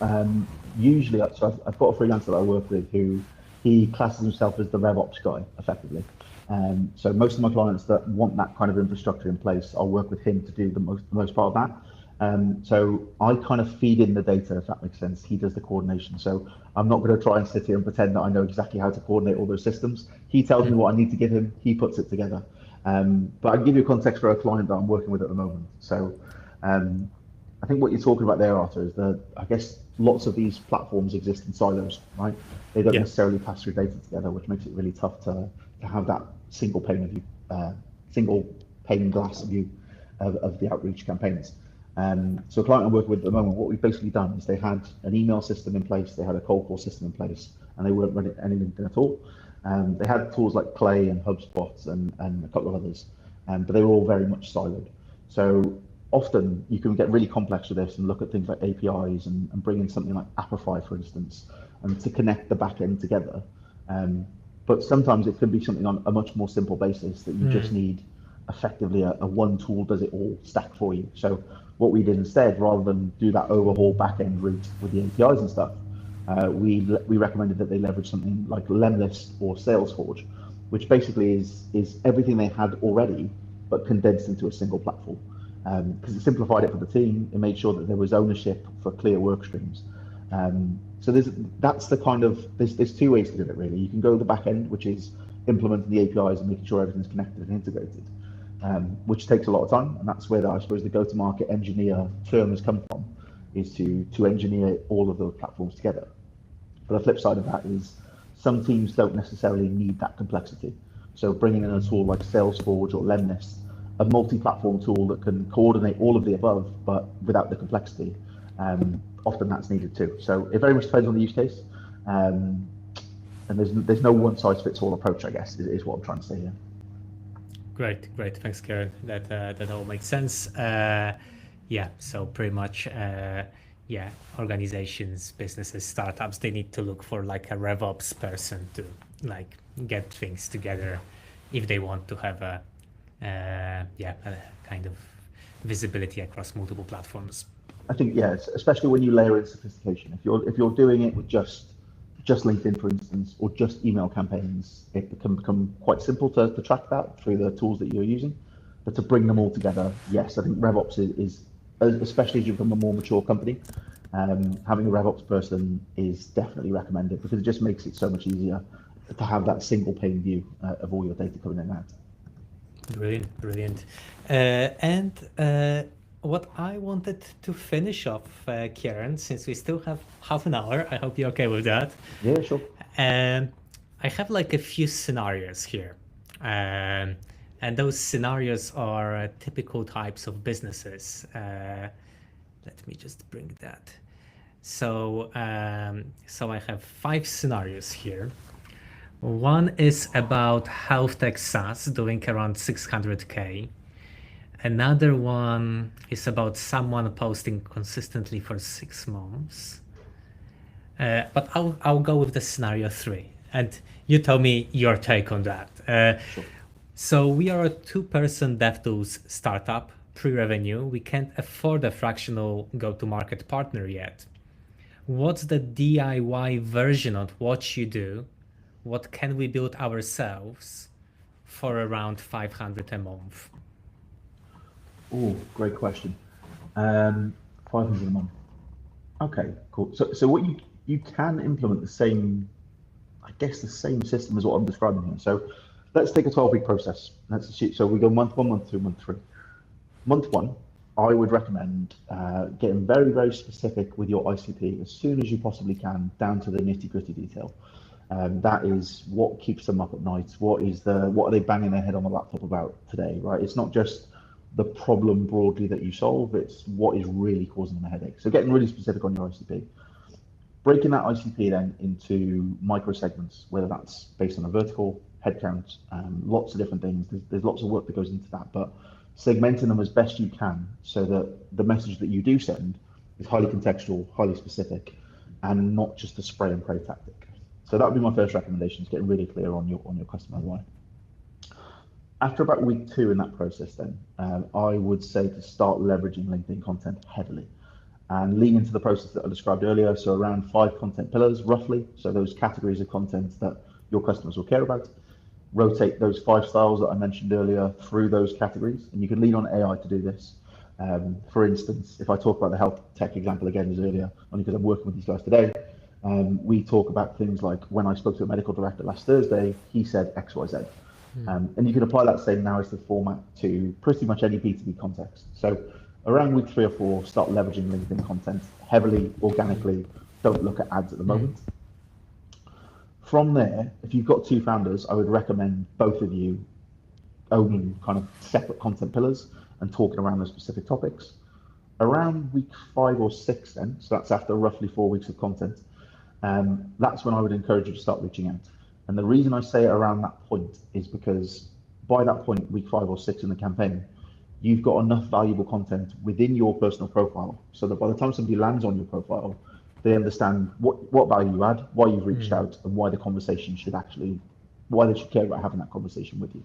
Speaker 1: usually, so I've got a freelancer that I work with who he classes himself as the RevOps guy, effectively. So most of my clients that want that kind of infrastructure in place, I'll work with him to do the most part of that. So I kind of feed in the data, if that makes sense. He does the coordination. So I'm not going to try and sit here and pretend that I know exactly how to coordinate all those systems. He tells me what I need to give him. He puts it together. But I can give you a context for a client that I'm working with at the moment. So I think what you're talking about there, Arthur, is that I guess lots of these platforms exist in silos, right? They don't
Speaker 2: Yeah.
Speaker 1: necessarily pass through data together, which makes it really tough to have that single pane of view, single pane glass view of the outreach campaigns. So a client I'm working with at the moment, what we've basically done is they had an email system in place, they had a cold call system in place, and they weren't running anything at all. They had tools like Clay and HubSpot and a couple of others, but they were all very much siloed. So often you can get really complex with this and look at things like APIs and bring in something like Apify, for instance, and to connect the back end together. But sometimes it can be something on a much more simple basis that you just need effectively a one tool does it all stack for you. So what we did instead, rather than do that overhaul back end route with the APIs and stuff, we recommended that they leverage something like Lemlist or SalesForge, which basically is everything they had already, but condensed into a single platform. Because it simplified it for the team, it made sure that there was ownership for clear work streams. So that's the kind of, there's two ways to do it really. You can go the back end, which is implementing the APIs and making sure everything's connected and integrated, which takes a lot of time, and that's where I suppose the go-to-market engineer term has come from, is to engineer all of those platforms together. But the flip side of that is some teams don't necessarily need that complexity. So bringing in a tool like Salesforce or Lemlist, a multi-platform tool that can coordinate all of the above, but without the complexity, often that's needed too. So it very much depends on the use case, and there's no one-size-fits-all approach, I guess, is what I'm trying to say here.
Speaker 2: Great. Thanks, Karen. That all makes sense. Yeah. So pretty much, organizations, businesses, startups, they need to look for like a RevOps person to like get things together if they want to have a kind of visibility across multiple platforms.
Speaker 1: I think yes, especially when you layer in sophistication. If you're doing it with just LinkedIn, for instance, or just email campaigns, it can become quite simple to track that through the tools that you're using. But to bring them all together, yes, I think RevOps is especially as you become a more mature company, having a RevOps person is definitely recommended because it just makes it so much easier to have that single pane view of all your data coming in and out.
Speaker 2: Brilliant. What I wanted to finish off, Kieran, since we still have half an hour, I hope you're okay with that.
Speaker 1: Yeah, sure.
Speaker 2: I have like a few scenarios here. And those scenarios are typical types of businesses. Let me just bring that. So I have 5 scenarios here. One is about health tech SaaS doing around 600K. Another one is about someone posting consistently for 6 months. But I'll go with the scenario 3, and you tell me your take on that.
Speaker 1: Sure.
Speaker 2: So we are a 2-person DevTools startup, pre-revenue. We can't afford a fractional go-to-market partner yet. What's the DIY version of what you do? What can we build ourselves for around 500 a month?
Speaker 1: Oh, great question. 500 a month. Okay, cool. So what you can implement the same, I guess, the same system as what I'm describing here. So let's take a 12-week process. Let's assume, so we go month one, month two, month three. Month one, I would recommend getting very, very specific with your ICP as soon as you possibly can, down to the nitty-gritty detail. That is what keeps them up at night. What are they banging their head on the laptop about today, right? It's not just the problem broadly that you solve, it's what is really causing them a headache. So getting really specific on your ICP. Breaking that ICP then into micro segments, whether that's based on a vertical, headcount, lots of different things. There's lots of work that goes into that, but segmenting them as best you can so that the message that you do send is highly contextual, highly specific, and not just a spray and pray tactic. So that would be my first recommendation, is getting really clear on your customer why. After about week 2 in that process, then I would say to start leveraging LinkedIn content heavily and lean into the process that I described earlier. So around 5 content pillars, roughly. So those categories of content that your customers will care about. Rotate those 5 styles that I mentioned earlier through those categories, and you can lean on AI to do this. For instance, if I talk about the health tech example again as earlier, only because I'm working with these guys today, we talk about things like, when I spoke to a medical director last Thursday, he said X, Y, Z. And you can apply that same narrative format to pretty much any B2B context. So around week 3 or 4, start leveraging LinkedIn content heavily, organically. Don't look at ads at the moment. From there, if you've got 2 founders, I would recommend both of you owning kind of separate content pillars and talking around those specific topics. Around week 5 or 6 then, so that's after roughly 4 weeks of content, that's when I would encourage you to start reaching out. And the reason I say it around that point is because by that point, week 5 or 6 in the campaign, you've got enough valuable content within your personal profile so that by the time somebody lands on your profile, they understand what value you add, why you've reached out, and why the conversation should actually, why they should care about having that conversation with you.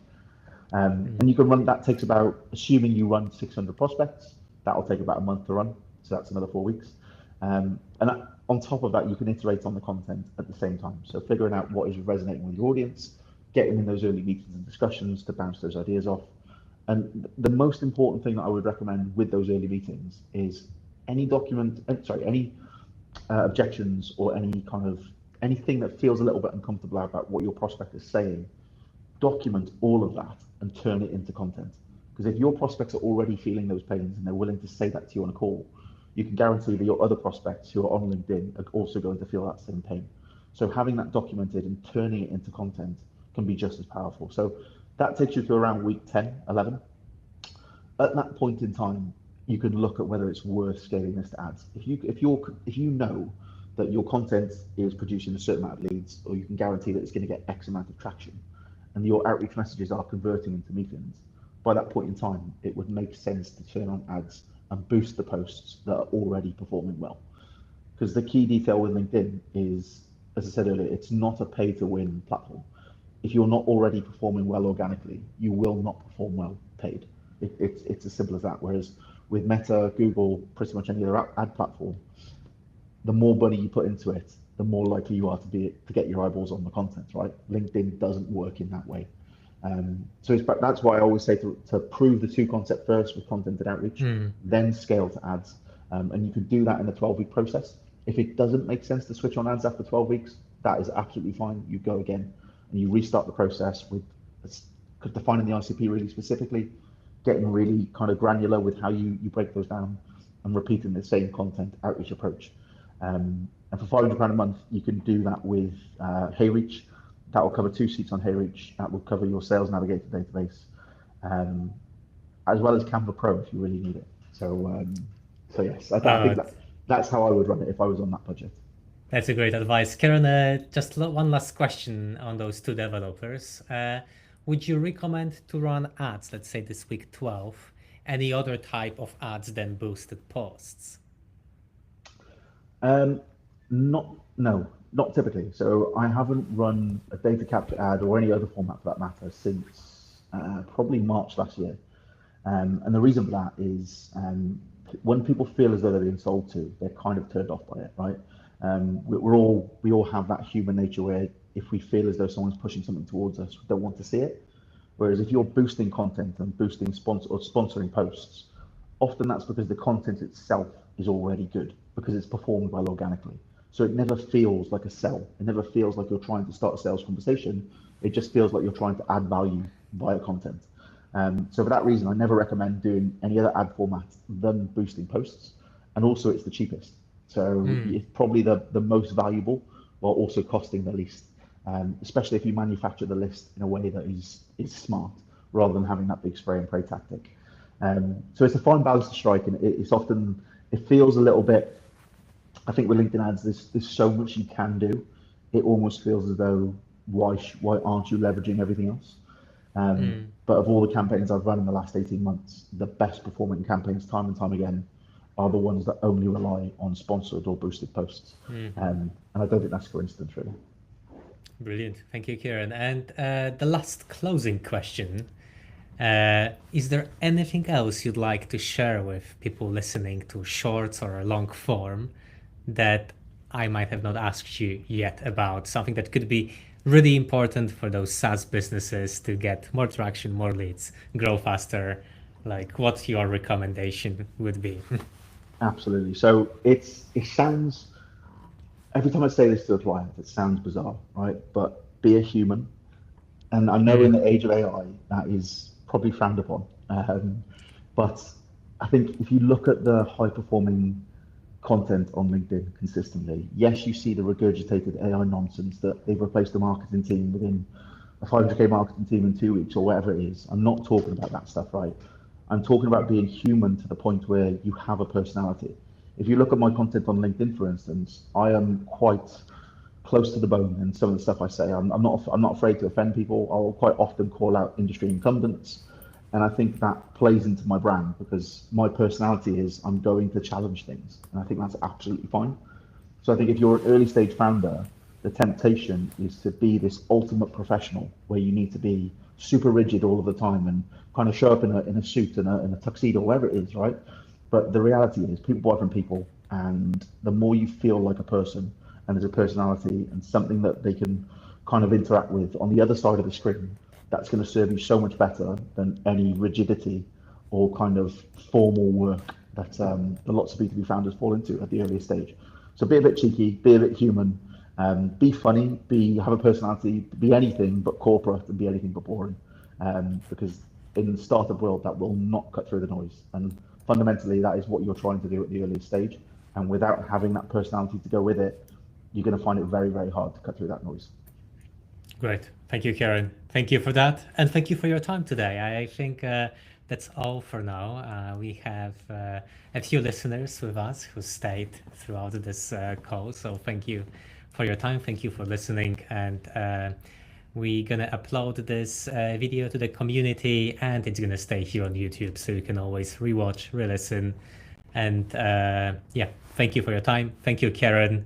Speaker 1: And you can run, that takes about, assuming you run 600 prospects, that'll take about a month to run. So that's another 4 weeks. And on top of that, you can iterate on the content at the same time. So figuring out what is resonating with your audience, getting in those early meetings and discussions to bounce those ideas off. And the most important thing that I would recommend with those early meetings is any objections or anything that feels a little bit uncomfortable about what your prospect is saying, document all of that and turn it into content. Because if your prospects are already feeling those pains and they're willing to say that to you on a call, you can guarantee that your other prospects who are on LinkedIn are also going to feel that same pain. So having that documented and turning it into content can be just as powerful. So that takes you to around week 10, 11. At that point in time, you can look at whether it's worth scaling this to ads. If you know that your content is producing a certain amount of leads, or you can guarantee that it's going to get X amount of traction, and your outreach messages are converting into meetings, by that point in time, it would make sense to turn on ads and boost the posts that are already performing well. Because the key detail with LinkedIn is, as I said earlier, it's not a pay-to-win platform. If you're not already performing well organically, you will not perform well paid. It's as simple as that. Whereas with Meta, Google, pretty much any other ad platform, the more money you put into it, the more likely you are to get your eyeballs on the content, right? LinkedIn doesn't work in that way. So that's why I always say to prove the 2 concept first with content and outreach, then scale to ads. And you can do that in the 12-week process. If it doesn't make sense to switch on ads after 12 weeks, that is absolutely fine. You go again and you restart the process with defining the ICP really specifically, getting really kind of granular with how you break those down, and repeating the same content outreach approach. And for £500 a month, you can do that with HeyReach. That will cover 2 seats on HeyReach. That will cover your Sales Navigator database, as well as Canva Pro if you really need it. So yes, I think that's how I would run it if I was on that budget.
Speaker 2: That's a great advice. Karen, just one last question on those 2 developers. Would you recommend to run ads, let's say this week 12, any other type of ads than boosted posts?
Speaker 1: Not typically. So I haven't run a data capture ad or any other format for that matter since probably March last year. And the reason for that is when people feel as though they're being sold to, they're kind of turned off by it, right? We all have that human nature where if we feel as though someone's pushing something towards us, we don't want to see it. Whereas if you're boosting content and boosting sponsoring posts, often that's because the content itself is already good because it's performed well organically. So it never feels like a sell. It never feels like you're trying to start a sales conversation. It just feels like you're trying to add value via content. So for that reason, I never recommend doing any other ad format than boosting posts. And also it's the cheapest. So it's probably the most valuable while also costing the least, especially if you manufacture the list in a way that is smart rather than having that big spray and pray tactic. So it's a fine balance to strike, and it's often, it feels a little bit, I think with LinkedIn ads, there's so much you can do. It almost feels as though why aren't you leveraging everything else? But of all the campaigns I've run in the last 18 months, the best performing campaigns time and time again are the ones that only rely on sponsored or boosted posts. And I don't think that's a coincidence, really.
Speaker 2: Brilliant. Thank you, Kieran. And the last closing question. Is there anything else you'd like to share with people listening to shorts or long form that I might have not asked you yet about? Something that could be really important for those SaaS businesses to get more traction, more leads, grow faster? Like what your recommendation would be?
Speaker 1: Absolutely. So it sounds, every time I say this to a client, it sounds bizarre, right? But be a human. And I know in the age of AI, that is probably frowned upon. But I think if you look at the high performing content on LinkedIn consistently, yes, you see the regurgitated AI nonsense that they've replaced the marketing team within a 500K marketing team in 2 weeks or whatever it is. I'm not talking about that stuff, right? I'm talking about being human to the point where you have a personality. If you look at my content on LinkedIn, for instance, I am quite close to the bone in some of the stuff I say. I'm not afraid to offend people. I'll quite often call out industry incumbents, and I think that plays into my brand because my personality is I'm going to challenge things, and I think that's absolutely fine. So I think if you're an early stage founder, the temptation is to be this ultimate professional where you need to be super rigid all of the time and kind of show up in a suit and in a tuxedo, whatever it is, right? But the reality is people buy from people, and the more you feel like a person and there's a personality and something that they can kind of interact with on the other side of the screen, that's going to serve you so much better than any rigidity or kind of formal work that lots of B2B founders fall into at the earliest stage. So be a bit cheeky, be a bit human, be funny, have a personality, be anything but corporate and be anything but boring. Because in the startup world, that will not cut through the noise. And fundamentally, that is what you're trying to do at the earliest stage. And without having that personality to go with it, you're going to find it very, very hard to cut through that noise.
Speaker 2: Great. Thank you, Kieran. Thank you for that. And thank you for your time today. I think that's all for now. We have a few listeners with us who stayed throughout this call. So thank you for your time. Thank you for listening. And we're going to upload this video to the community, and it's going to stay here on YouTube. So you can always rewatch, re-listen. And yeah, thank you for your time. Thank you, Kieran.